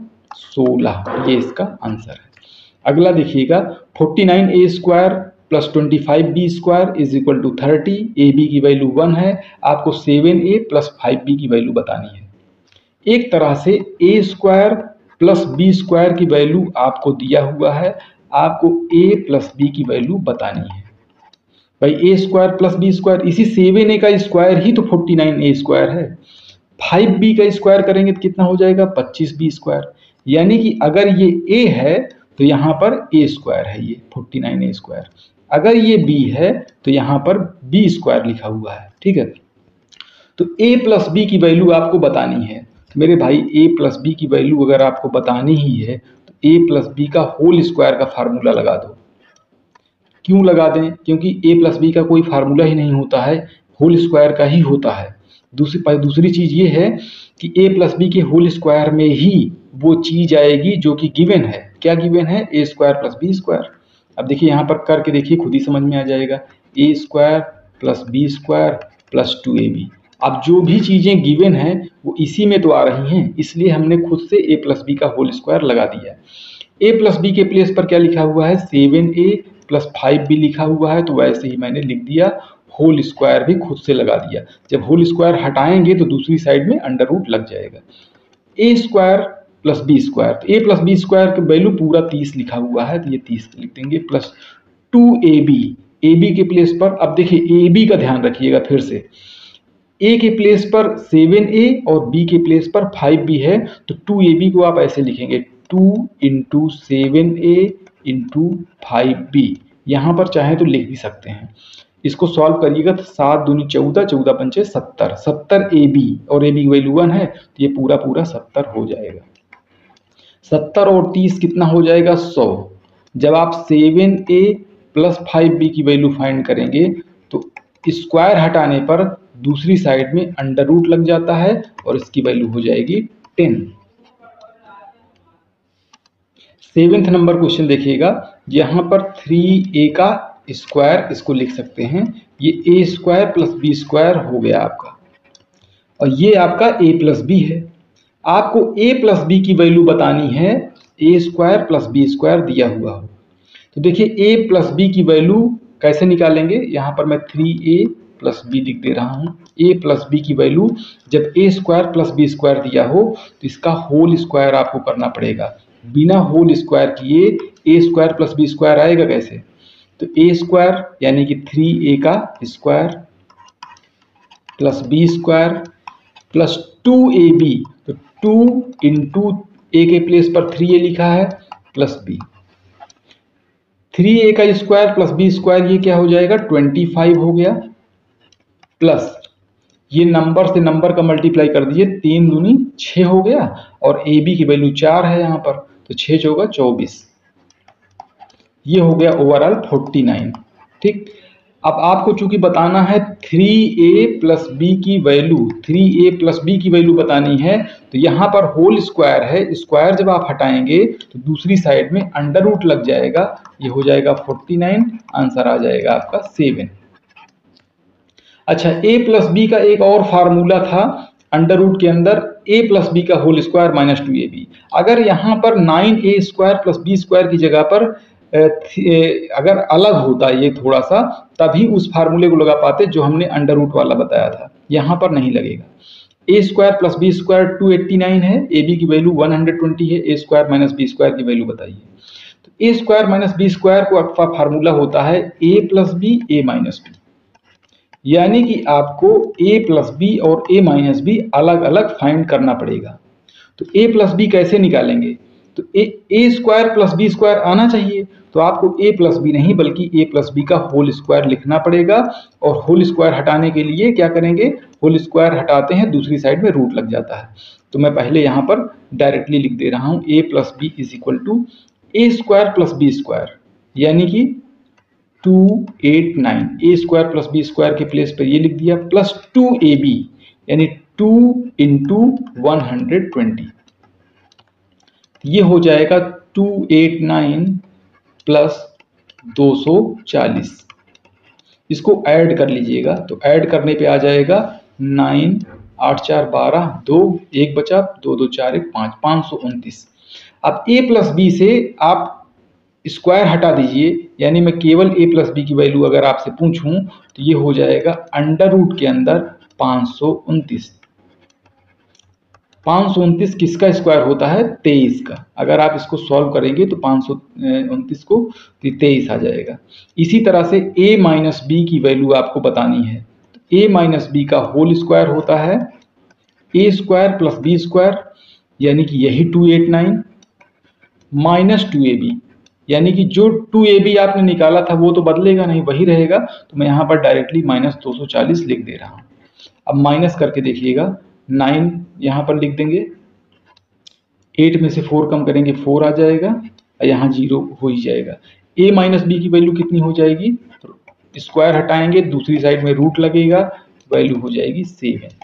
16, ये इसका आंसर है। अगला देखिएगा 49a square plus 25b² is equal to 30, A B की वैल्यू 1 है, आपको 7a प्लस 5b की वैल्यू बतानी है। एक तरह से a² प्लस b² की वैल्यू आपको दिया हुआ है, आपको a प्लस b की वैल्यू बतानी है। भाई a² प्लस b², इसी 7a का स्क्वायर ही तो 49a² है। 5b का स्क्वायर करेंगे तो कितना हो जाएगा 25b², यानी कि अगर ये a है तो यहाँ पर a² है, ये 49a²। अगर ये b है तो यहाँ पर b² लिखा हुआ है, ठीक है। तो a प्लस बी की वैल्यू आपको बतानी है मेरे भाई। a प्लस बी की वैल्यू अगर आपको बतानी ही है तो a प्लस बी का होल स्क्वायर का फार्मूला लगा दो। क्यों लगा दें? क्योंकि a प्लस बी का कोई फार्मूला ही नहीं होता है, होल स्क्वायर का ही होता है। दूसरी चीज ये है कि a प्लस बी के होल स्क्वायर में ही वो चीज आएगी जो कि गिवन है। क्या गिवन है? a² plus b²। अब देखिए यहाँ पर करके देखिए, खुद ही समझ में आ जाएगा। a² plus b² plus 2ab। अब जो भी चीजें गिवन है वो इसी में तो आ रही हैं, इसलिए हमने खुद से a प्लस बी का होल स्क्वायर लगा दिया है। a प्लस बी के प्लेस पर क्या लिखा हुआ है? 7a प्लस 5b लिखा हुआ है, तो वैसे ही मैंने लिख दिया, होल स्क्वायर भी खुद से लगा दिया। जब होल स्क्वायर हटाएंगे तो दूसरी साइड में अंडर रूट लग जाएगा। a² प्लस b², तो a प्लस b² का वैल्यू पूरा 30 लिखा हुआ है, तो ये 30 लिख देंगे, प्लस 2ab। ab के प्लेस पर अब देखिए ab का ध्यान रखिएगा फिर से, a के प्लेस पर 7a और b के प्लेस पर 5b है, तो 2ab को आप ऐसे लिखेंगे 2 इंटू 7a इंटू 5b। यहाँ पर चाहे तो लिख भी सकते हैं। इसको सॉल्व करिएगा तो 7 दूनी 14, 14 पंचे 70, 70ab और ab की वैल्यू 1 है, तो ये पूरा पूरा 70 हो जाएगा। 70 और 30 कितना हो जाएगा? 100। जब आप 7a प्लस 5b की वैल्यू फाइंड करेंगे तो स्क्वायर हटाने पर दूसरी साइड में अंडर रूट लग जाता है और इसकी वैल्यू हो जाएगी 10। 7th नंबर क्वेश्चन देखिएगा, यहाँ पर 3a का स्क्वायर, इसको लिख सकते हैं, ये a² प्लस b² हो गया आपका, और ये आपका a प्लस बी है। आपको a प्लस बी की वैल्यू बतानी है, a² प्लस b² दिया हुआ हो। तो देखिए a प्लस बी की वैल्यू कैसे निकालेंगे? यहाँ पर मैं 3a प्लस बी लिख दे रहा हूँ। a प्लस बी की वैल्यू जब a² प्लस b² दिया हो तो इसका होल स्क्वायर आपको करना पड़ेगा। बिना होल स्क्वायर किए a² प्लस b² आएगा कैसे? तो a² यानी कि 3a का square plus b² plus 2ab, तो 2 इंटू a के प्लेस पर 3a लिखा है प्लस b। 3a का स्क्वायर प्लस b² ये क्या हो जाएगा? 25 हो गया, प्लस ये नंबर से नंबर का मल्टीप्लाई कर दीजिए, 3 दूनी 6 हो गया, और ab की वैल्यू 4 है यहाँ पर, तो 6 चौका 24, ये हो गया ओवरऑल 49। ठीक, अब आपको चूंकि बताना है 3a प्लस बी की वैल्यू, 3a प्लस बी की वैल्यू बतानी है, तो यहाँ पर होल स्क्वायर है, स्क्वायर जब आप हटाएंगे तो दूसरी साइड में अंडर रूट लग जाएगा, ये हो जाएगा 49, आंसर आ जाएगा आपका 7। अच्छा, a प्लस बी का एक और फार्मूला था अंडर रूट के अंदर, a प्लस बी का होल स्क्वायर माइनस 2ab। अगर यहाँ पर 9a² प्लस b² की जगह पर अगर अलग होता ये थोड़ा सा, तभी उस फार्मूले को लगा पाते जो हमने अंडर रूट वाला बताया था। यहाँ पर नहीं लगेगा। a² प्लस b² 289 है, ab की वैल्यू 120 है, a² माइनस b² की वैल्यू बताइए। तो a² माइनस b² को आपका फार्मूला होता है a plus B a minus B, यानी कि आपको a प्लस बी और a माइनस बी अलग अलग फाइंड करना पड़ेगा। तो a प्लस बी कैसे निकालेंगे? तो a² प्लस b² आना चाहिए, तो आपको a प्लस बी नहीं बल्कि a प्लस बी का होल स्क्वायर लिखना पड़ेगा, और होल स्क्वायर हटाने के लिए क्या करेंगे? होल स्क्वायर हटाते हैं दूसरी साइड में रूट लग जाता है, तो मैं पहले यहाँ पर डायरेक्टली लिख दे रहा हूँ a plus B is equal to a² plus b², यानी कि 289, a² प्लस b² के प्लेस पर ये लिख दिया, प्लस 2ab यानी 2 इंटू 120, ये हो जाएगा 289 प्लस 240। इसको ऐड कर लीजिएगा, तो ऐड करने पे आ जाएगा 9 8 4 12, 2 1 बचा, 2 2 4 1 5, 529। अब a प्लस बी से आप स्क्वायर हटा दीजिए, यानी मैं केवल a प्लस बी की वैल्यू अगर आपसे पूछूं तो ये हो जाएगा अंडर रूट के अंदर 529। 529 किसका स्क्वायर होता है? 23 का। अगर आप इसको सॉल्व करेंगे तो 529 को 23 आ जाएगा। इसी तरह से a माइनस बी की वैल्यू आपको बतानी है। a माइनस बी का होल स्क्वायर होता है a square plus B square, यानी कि यही 289 माइनस 2ab, यानी कि जो 2ab आपने निकाला था वो तो बदलेगा नहीं, वही रहेगा। तो मैं यहाँ पर डायरेक्टली माइनस 240 लिख दे रहा हूँ। अब माइनस करके देखिएगा, 9 यहाँ पर लिख देंगे, 8 में से 4 कम करेंगे 4 आ जाएगा, और यहाँ 0 हो ही जाएगा। a माइनस बी की वैल्यू कितनी हो जाएगी? स्क्वायर हटाएंगे, दूसरी साइड में रूट लगेगा, वैल्यू हो जाएगी 7।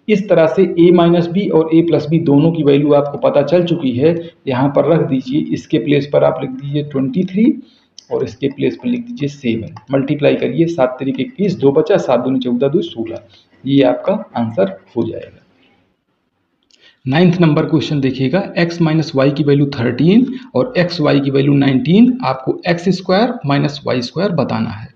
इस तरह से a माइनस बी और a प्लस बी दोनों की वैल्यू आपको पता चल चुकी है। यहाँ पर रख दीजिए, इसके प्लेस पर आप लिख दीजिए 23 और इसके प्लेस पर लिख दीजिए 7। मल्टीप्लाई करिए, 7 तरीके 21, 2 बचा, 7 दूनी 14, 2 16। ये आपका आंसर हो जाएगा। 9th नंबर क्वेश्चन देखिएगा, x माइनस वाई की वैल्यू 13 और एक्स वाई की वैल्यू 19, आपको x square minus Y square बताना है।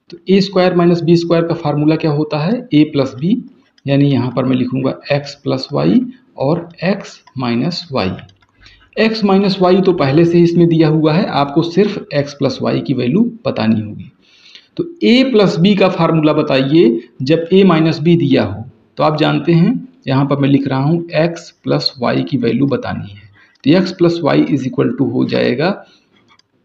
तो a square minus B square का फार्मूला क्या होता है? a प्लस बी, यानी यहाँ पर मैं लिखूंगा x प्लस वाई और x minus Y. x minus Y तो पहले से ही इसमें दिया हुआ है, आपको सिर्फ x प्लस वाई की वैल्यू बतानी होगी। तो a प्लस बी का फार्मूला बताइए जब a माइनस बी दिया हो। तो आप जानते हैं, यहाँ पर मैं लिख रहा हूँ x प्लस वाई की वैल्यू बतानी है। तो x plus Y is equal to हो जाएगा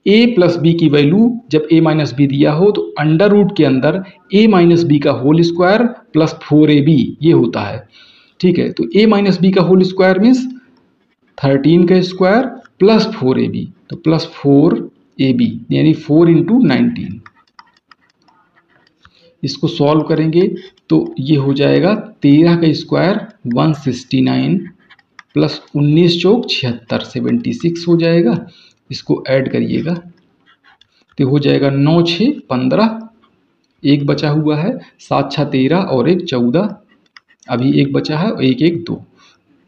a प्लस बी की वैल्यू जब a माइनस बी दिया हो तो अंडर रूट के अंदर a माइनस बी का होल स्क्वायर प्लस 4ab ये होता है। ठीक है, तो a माइनस बी का होल स्क्वायर मीन्स 13 का स्क्वायर प्लस 4ab, तो प्लस 4ab यानी 4 इंटू 19। इसको सॉल्व करेंगे तो ये हो जाएगा 13 का स्क्वायर 169 प्लस 19 चौक 76, 76 हो जाएगा। इसको ऐड करिएगा तो हो जाएगा 9 6 15, एक बचा हुआ है, 7 6 13 और एक 14, अभी एक बचा है, एक एक 2,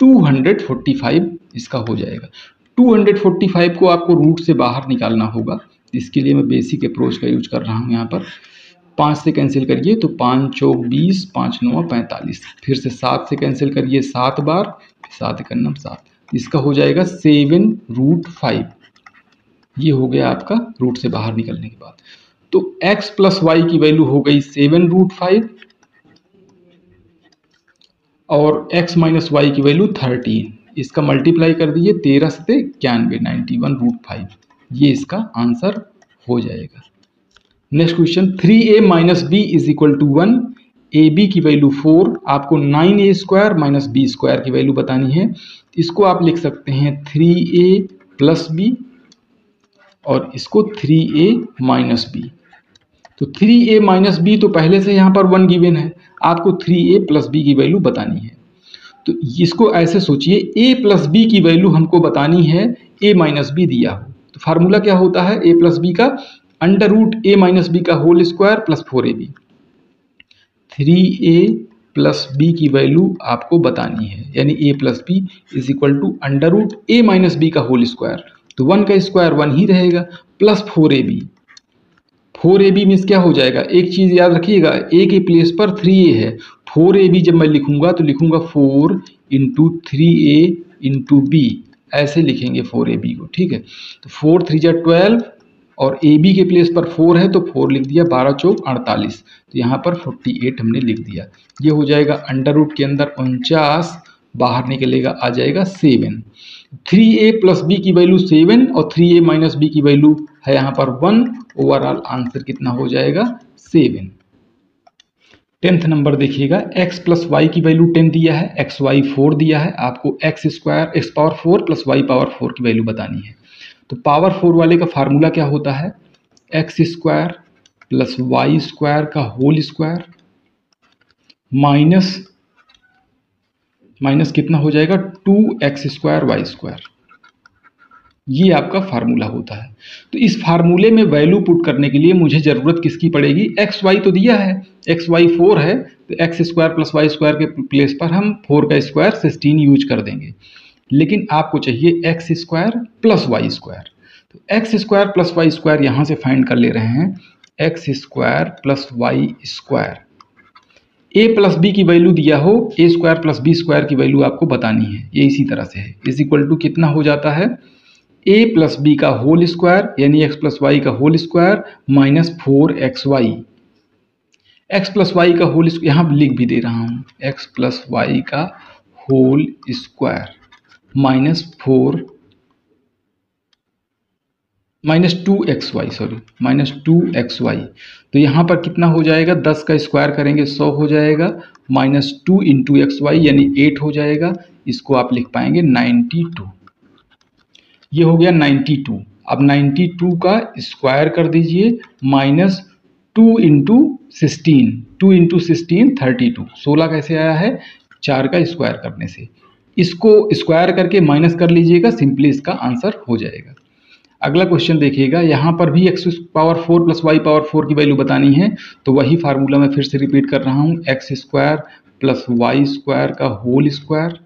245 इसका हो जाएगा। 245 को आपको रूट से बाहर निकालना होगा। इसके लिए मैं बेसिक अप्रोच का यूज कर रहा हूँ। यहाँ पर 5 से कैंसिल करिए तो 5 चौक 20, 5 9 45, फिर से 7 से कैंसिल करिए 7 बार, 7 1 9 7, इसका हो जाएगा 7√5। ये हो गया आपका रूट से बाहर निकलने के बाद। तो x प्लस वाई की वैल्यू हो गई 7√5 और x माइनस वाई की वैल्यू 13। इसका मल्टीप्लाई कर दीजिए 13 से 91, 91√5। ये इसका आंसर हो जाएगा। Next question, 3a minus B is equal to 1, A B की वैल्यू 4, आपको 9a square minus B square की वैल्यू बतानी है। इसको आप लिख सकते हैं 3a प्लस बी और इसको 3a माइनस बी। तो 3a माइनस बी तो पहले से यहाँ पर 1 गिवन है, आपको 3a प्लस बी की वैल्यू बतानी है। तो इसको ऐसे सोचिए, a प्लस बी की वैल्यू हमको बतानी है a माइनस बी दिया हो। तो फार्मूला क्या होता है a प्लस बी का? Under root a minus B का whole square plus 4ab। 3a plus B की वैल्यू आपको बतानी है, यानी a plus B is equal to under root a minus B का होल स्क्वायर, तो 1 का स्क्वायर 1 ही रहेगा, प्लस 4ab। 4ab मीन्स क्या हो जाएगा? एक चीज याद रखिएगा, a के प्लेस पर 3a है, 4ab जब मैं लिखूंगा तो लिखूंगा 4 इंटू 3a इंटू बी, ऐसे लिखेंगे 4ab को। ठीक है, तो 4 3 जा 12 और ab के प्लेस पर 4 है तो 4 लिख दिया, 12 चौक 48, तो यहाँ पर 48 हमने लिख दिया। ये हो जाएगा अंडर रूट के अंदर 49, बाहर निकलेगा आ जाएगा 7। 3a प्लस बी की वैल्यू 7 और 3a माइनस बी की वैल्यू है यहाँ पर 1। ओवरऑल आंसर कितना हो जाएगा? 7। 10th नंबर देखिएगा, x प्लस वाई की वैल्यू 10 दिया है, एक्स वाई 4 दिया है, आपको x square X power 4 plus Y power 4 की वैल्यू बतानी है। तो पावर 4 वाले का फार्मूला क्या होता है? X square plus Y square का होल स्क्वायर माइनस कितना हो जाएगा? 2x square y square. ये आपका फार्मूला होता है। तो इस फार्मूले में वैल्यू पुट करने के लिए मुझे जरूरत किसकी पड़ेगी? एक्स वाई तो दिया है, एक्स वाई 4 है, तो x square plus Y square के प्लेस पर हम 4 का स्क्वायर 16 यूज कर देंगे। लेकिन आपको चाहिए x square plus Y square. तो x square plus Y square यहाँ से फाइंड कर ले रहे हैं, x square plus Y square. A plus B की वैल्यू दिया हो, ए स्क्वायर प्लस बी स्क्वायर की वैल्यू आपको बतानी है, ये इसी तरह से है। इज इक्वल टू कितना हो जाता है, ए प्लस बी का होल स्क्वायर यानी एक्स प्लस वाई का whole square minus 4xy। X plus Y का होल यहाँ लिख भी दे रहा हूँ, एक्स प्लस वाई का whole square minus 2xy, sorry minus 2xy। तो यहाँ पर कितना हो जाएगा, 10 का स्क्वायर करेंगे 100 हो जाएगा, माइनस 2 इंटू XY यानी 8 हो जाएगा। इसको आप लिख पाएंगे 92। ये हो गया 92। अब 92 का स्क्वायर कर दीजिए, माइनस 2 इंटू 16, 2 इंटू 16 32। 16 कैसे आया है, 4 का स्क्वायर करने से। इसको स्क्वायर करके माइनस कर लीजिएगा, सिंपली इसका आंसर हो जाएगा। अगला क्वेश्चन देखिएगा, यहाँ पर भी x power 4 plus Y power 4 की वैल्यू बतानी है। तो वही फार्मूला मैं फिर से रिपीट कर रहा हूँ, x square plus Y square का whole square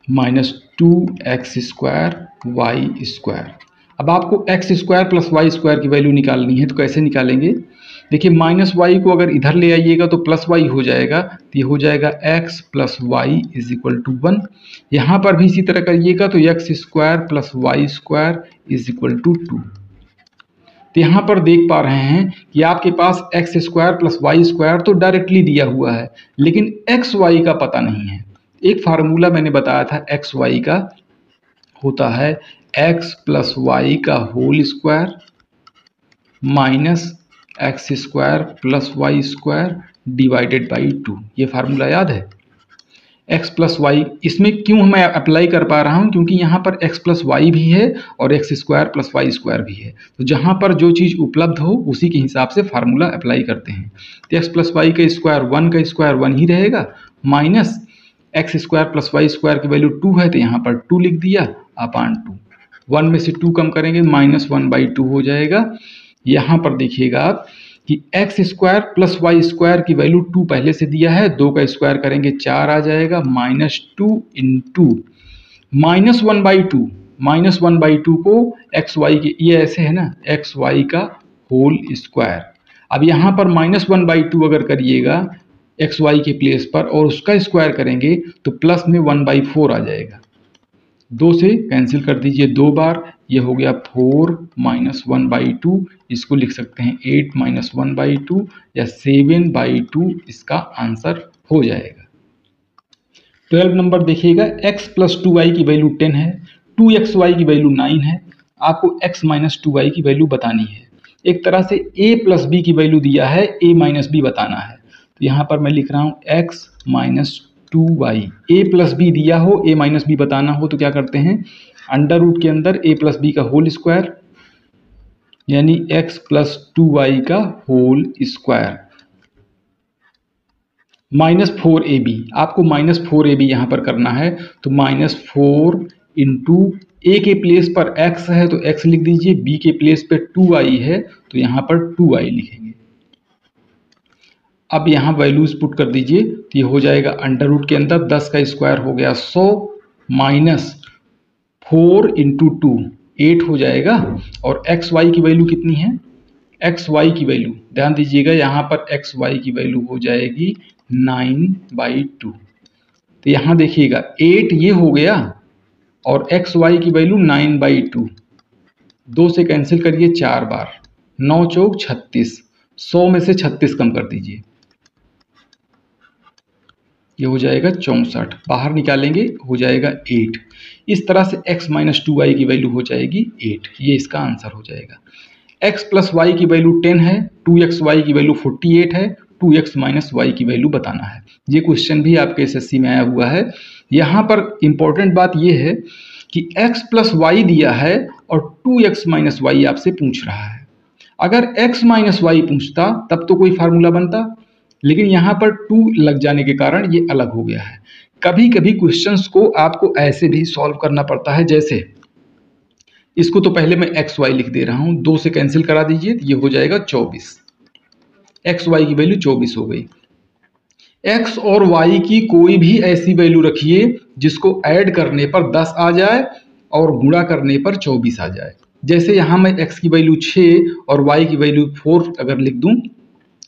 minus 2x square y square. अब आपको x square plus Y square की वैल्यू निकालनी है, तो कैसे निकालेंगे, देखिए माइनस वाई को अगर इधर ले आइएगा तो प्लस वाई हो जाएगा, तो ये हो जाएगा x plus Y is equal to 1। यहाँ पर भी इसी तरह करिएगा तो x square plus Y square is equal to 2। तो यहाँ पर देख पा रहे हैं कि आपके पास x square plus Y square तो डायरेक्टली दिया हुआ है, लेकिन एक्स वाई का पता नहीं है। एक फार्मूला मैंने बताया था एक्स वाई का, होता है एक्स प्लस वाई का whole square minus X square plus Y square divided by 2। ये फार्मूला याद है, एक्स प्लस वाई। इसमें क्यों मैं अप्लाई कर पा रहा हूँ, क्योंकि यहाँ पर एक्स प्लस वाई भी है और X square plus Y square भी है। तो जहाँ पर जो चीज़ उपलब्ध हो उसी के हिसाब से फार्मूला अप्लाई करते हैं। तो एक्स प्लस वाई का स्क्वायर 1 का स्क्वायर 1 ही रहेगा, minus X square plus Y square की वैल्यू 2 है तो यहाँ पर 2 लिख दिया अपान 2। 1 में से 2 कम करेंगे माइनस 1/2 हो जाएगा। यहाँ पर देखिएगा आप कि X square plus Y square की वैल्यू 2 पहले से दिया है, 2 का स्क्वायर करेंगे 4 आ जाएगा, माइनस 2 इंटू माइनस 1/2। माइनस 1/2 को एक्स वाई के, ये ऐसे है ना, एक्स वाई का होल स्क्वायर। अब यहाँ पर माइनस 1/2 अगर करिएगा एक्स वाई के प्लेस पर और उसका स्क्वायर करेंगे तो प्लस में 1/4 आ जाएगा। 2 से कैंसिल कर दीजिए 2 बार, ये हो गया 4 माइनस 1/2। इसको लिख सकते हैं 8 माइनस 1/2 या 7/2, इसका आंसर हो जाएगा। 12 नंबर देखिएगा, x प्लस 2y की वैल्यू 10 है, 2xy की वैल्यू 9 है, आपको x माइनस 2y की वैल्यू बतानी है। एक तरह से a प्लस b की वैल्यू दिया है, a माइनस b बताना है। तो यहाँ पर मैं लिख रहा हूँ x minus 2y। a plus B दिया हो, a माइनस बी बताना हो तो क्या करते हैं, अंडर रूट के अंदर a प्लस बी का होल स्क्वायर यानी x प्लस 2y का होल स्क्वायर माइनस 4ab। आपको माइनस 4ab यहाँ पर करना है, तो माइनस 4 इंटू ए के प्लेस पर x है तो x लिख दीजिए, b के प्लेस पे 2y है तो यहाँ पर 2y लिखेंगे। अब यहाँ वैल्यूज पुट कर दीजिए, तो ये हो जाएगा अंडर रूट के अंदर 10 का स्क्वायर हो गया 100 माइनस 4 इंटू 2 8 हो जाएगा। और एक्स वाई की वैल्यू कितनी है, एक्स वाई की वैल्यू ध्यान दीजिएगा, यहाँ पर एक्स वाई की वैल्यू हो जाएगी 9/2। तो यहाँ देखिएगा 8 ये हो गया और एक्स वाई की वैल्यू 9/2। 2 से कैंसिल करिए 4 बार, 9 चौक 36, 100 में से 36 कम कर दीजिए, ये हो जाएगा 64, बाहर निकालेंगे हो जाएगा 8। इस तरह से x माइनस 2y की वैल्यू हो जाएगी 8, ये इसका आंसर हो जाएगा। x प्लस वाई की वैल्यू 10 है, 2xy की वैल्यू 48 है, 2x माइनस वाई की वैल्यू बताना है। ये क्वेश्चन भी आपके एसएससी में आया हुआ है। यहाँ पर इंपॉर्टेंट बात यह है कि x प्लस वाई दिया है और 2x माइनस वाई आपसे पूछ रहा है। अगर x माइनस वाई पूछता तब तो कोई फार्मूला बनता, लेकिन यहाँ पर 2 लग जाने के कारण ये अलग हो गया है। कभी कभी क्वेश्चंस को आपको ऐसे भी सॉल्व करना पड़ता है, जैसे इसको तो पहले मैं एक्स वाई लिख दे रहा हूँ, 2 से कैंसिल करा दीजिए, ये हो जाएगा 24। एक्स वाई की वैल्यू 24 हो गई। एक्स और वाई की कोई भी ऐसी वैल्यू रखिए जिसको ऐड करने पर 10 आ जाए और गुणा करने पर 24 आ जाए। जैसे यहाँ मैं x की वैल्यू 6 और y की वैल्यू 4 अगर लिख दूं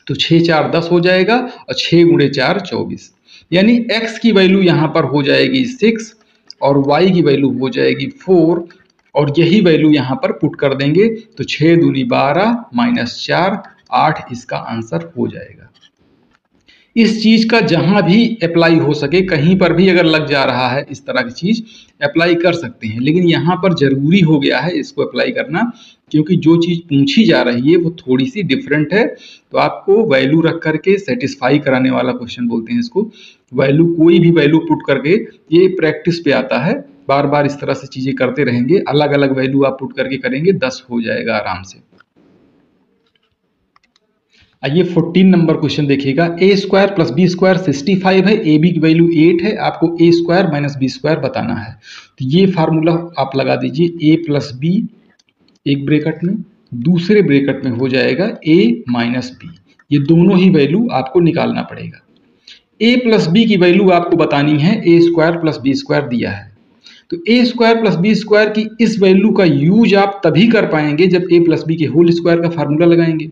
तो 6 4 10 हो जाएगा और 6 गुणे 4 24, यानी x की वैल्यू यहाँ पर हो जाएगी 6 और y की वैल्यू हो जाएगी 4 और यही वैल्यू यहाँ पर पुट कर देंगे तो 6 दूनी 12 माइनस 4 8 इसका आंसर हो जाएगा। इस चीज का जहां भी अप्लाई हो सके, कहीं पर भी अगर लग जा रहा है इस तरह की चीज अप्लाई कर सकते हैं, लेकिन यहाँ पर जरूरी हो गया है इसको अप्लाई करना क्योंकि जो चीज पूछी जा रही है वो थोड़ी सी डिफरेंट है। तो आपको वैल्यू रख करके सेटिस्फाई कराने वाला क्वेश्चन बोलते हैं इसको। वैल्यू कोई भी वैल्यू पुट करके, ये प्रैक्टिस पे आता है, बार बार इस तरह से चीजें करते रहेंगे, अलग अलग वैल्यू आप पुट करके करेंगे 10 हो जाएगा आराम से। आइए 14 नंबर क्वेश्चन देखिएगा। ए स्क्वायर प्लस बी स्क्वायर 65 है, ए बी की वैल्यू 8 है, आपको ए स्क्वायर माइनस बी स्क्वायर बताना है। तो ये फार्मूला आप लगा दीजिए, ए प्लस बी एक ब्रैकेट में, दूसरे ब्रैकेट में हो जाएगा ए माइनस बी। ये दोनों ही वैल्यू आपको निकालना पड़ेगा। ए प्लस बी की वैल्यू आपको बतानी है, A square plus B square दिया है। तो A square plus B square की इस वैल्यू का यूज आप तभी कर पाएंगे जब ए प्लस बी के होल स्क्वायर का फार्मूला लगाएंगे।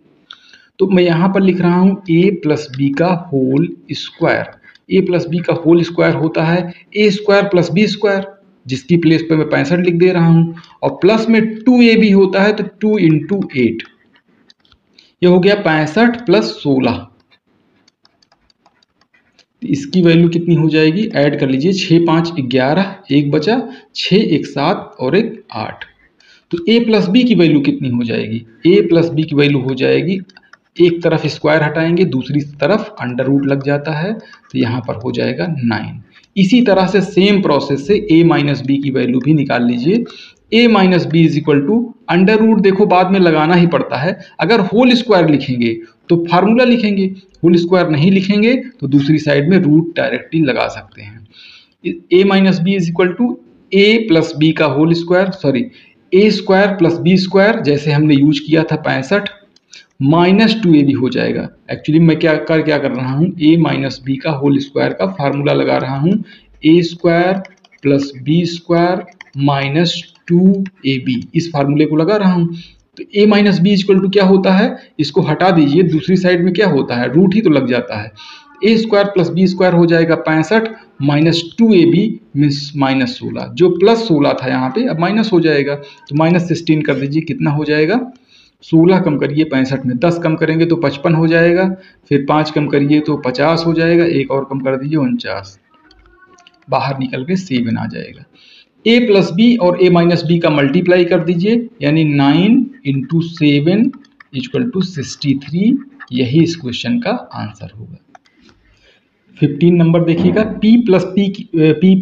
तो मैं यहां पर लिख रहा हूं ए प्लस बी का whole square. A plus B का होल स्क्वायर होता है A square plus B square, जिसकी प्लेस पे मैं 65 लिख दे रहा हूं, और प्लस में 2a भी होता है तो 2 इंटू 8, ये हो गया 65 प्लस 16। इसकी वैल्यू कितनी हो जाएगी, ऐड कर लीजिए, 6 5 11, एक बचा, 6 1 7 और एक 8। तो a प्लस बी की वैल्यू कितनी हो जाएगी, a प्लस बी की वैल्यू हो जाएगी, एक तरफ स्क्वायर हटाएंगे दूसरी तरफ अंडर रूट लग जाता है तो यहाँ पर हो जाएगा 9। इसी तरह से सेम प्रोसेस से a माइनस बी की वैल्यू भी निकाल लीजिए। a minus B is equal to under root, देखो बाद में लगाना ही पड़ता है, अगर होल स्क्वायर लिखेंगे तो फार्मूला लिखेंगे, होल स्क्वायर नहीं लिखेंगे तो दूसरी साइड में रूट डायरेक्टली लगा सकते हैं। a minus B is equal to a plus B का whole square, sorry a square plus B square, जैसे हमने यूज किया था 65 माइनस 2a भी हो जाएगा। एक्चुअली मैं क्या कर रहा हूँ, a माइनस बी का होल स्क्वायर का फार्मूला लगा रहा हूँ, a square plus B square minus 2ab, इस फार्मूले को लगा रहा हूँ। तो a minus B equal to क्या होता है, इसको हटा दीजिए, दूसरी साइड में क्या होता है, रूट ही तो लग जाता है। a square plus B square हो जाएगा 65 माइनस 2ab मीन्स माइनस 16, जो प्लस 16 था यहाँ पे अब माइनस हो जाएगा, तो माइनस 16 कर दीजिए, कितना हो जाएगा, 16 कम करिए 65 में, 10 कम करेंगे तो 55 हो जाएगा, फिर 5 कम करिए तो 50 हो जाएगा, एक और कम कर दीजिए 49, बाहर निकल के 7 आ जाएगा। a प्लस बी और a माइनस बी का मल्टीप्लाई कर दीजिए, यानी 9 इंटू 7 इक्वल टू 63, यही इस क्वेश्चन का आंसर होगा। 15 नंबर देखिएगा, p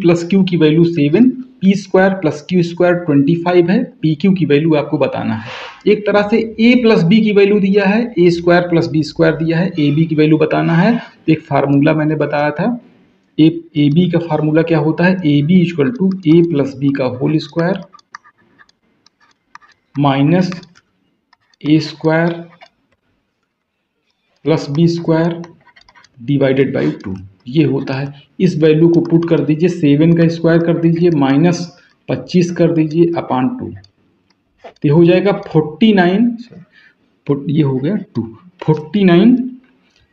प्लस क्यू की value 7, P square plus Q square 25 है, पी क्यू की वैल्यू आपको बताना है। एक तरह से a प्लस बी की वैल्यू दिया है, a square plus B square दिया है, ए बी की वैल्यू बताना है। तो एक फार्मूला मैंने बताया था, ए बी का फार्मूला क्या होता है, a b equal to A plus B का whole square minus a square plus B square divided by 2, ये होता है। इस वैल्यू को पुट कर दीजिए, 7 का स्क्वायर कर दीजिए माइनस 25 कर दीजिए अपान 2, तो हो जाएगा 49, ये हो गया 2, 49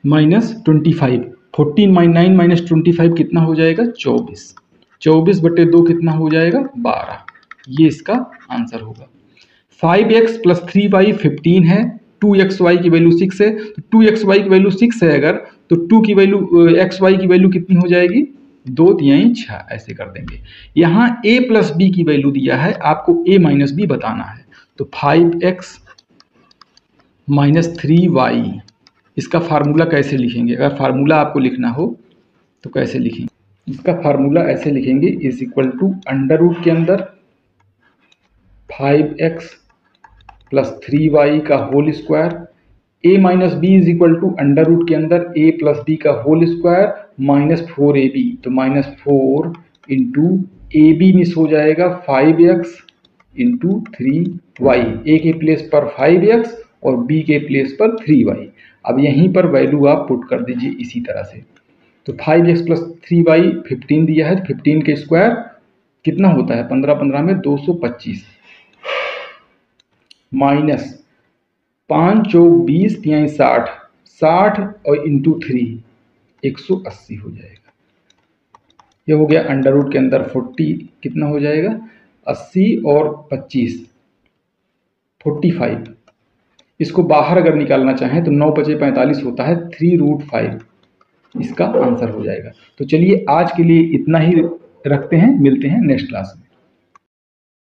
माइनस 25, 14 माइनस 25 कितना हो जाएगा 24, 24 बटे 2 कितना हो जाएगा 12, ये इसका आंसर होगा। 5x प्लस 3y 15 है, 2xy की वैल्यू 6 है, तो 2xy की वैल्यू 6 है अगर, तो 2 की वैल्यू xy की वैल्यू कितनी हो जाएगी 2 3 6, ऐसे कर देंगे। यहाँ a प्लस बी की वैल्यू दिया है, आपको a माइनस बी बताना है, तो 5x माइनस 3y, इसका फार्मूला कैसे लिखेंगे, अगर फार्मूला आपको लिखना हो तो कैसे लिखेंगे, इसका फार्मूला ऐसे लिखेंगे, is equal to under root के अंदर 5x प्लस 3y का whole square, a minus B is equal to under root के अंदर a प्लस बी का होल स्क्वायर माइनस 4ab, तो minus 4 into A B miss हो जाएगा 5x इंटू 3y, a के प्लेस पर 5x और b के प्लेस पर 3y। अब यहीं पर वैल्यू आप पुट कर दीजिए इसी तरह से, तो 5x प्लस 3y 15 दिया है, 15 के स्क्वायर कितना होता है 15 15 में 225 माइनस 5 चौक 20 तिहाई 60 60 और इंटू 3 180 हो जाएगा। ये हो गया अंडर रूट के अंदर 40 कितना हो जाएगा 80 और 25 45। इसको बाहर अगर निकालना चाहें तो 9 बचे 45 होता है 3√5 इसका आंसर हो जाएगा। तो चलिए आज के लिए इतना ही रखते हैं, मिलते हैं नेक्स्ट क्लास में।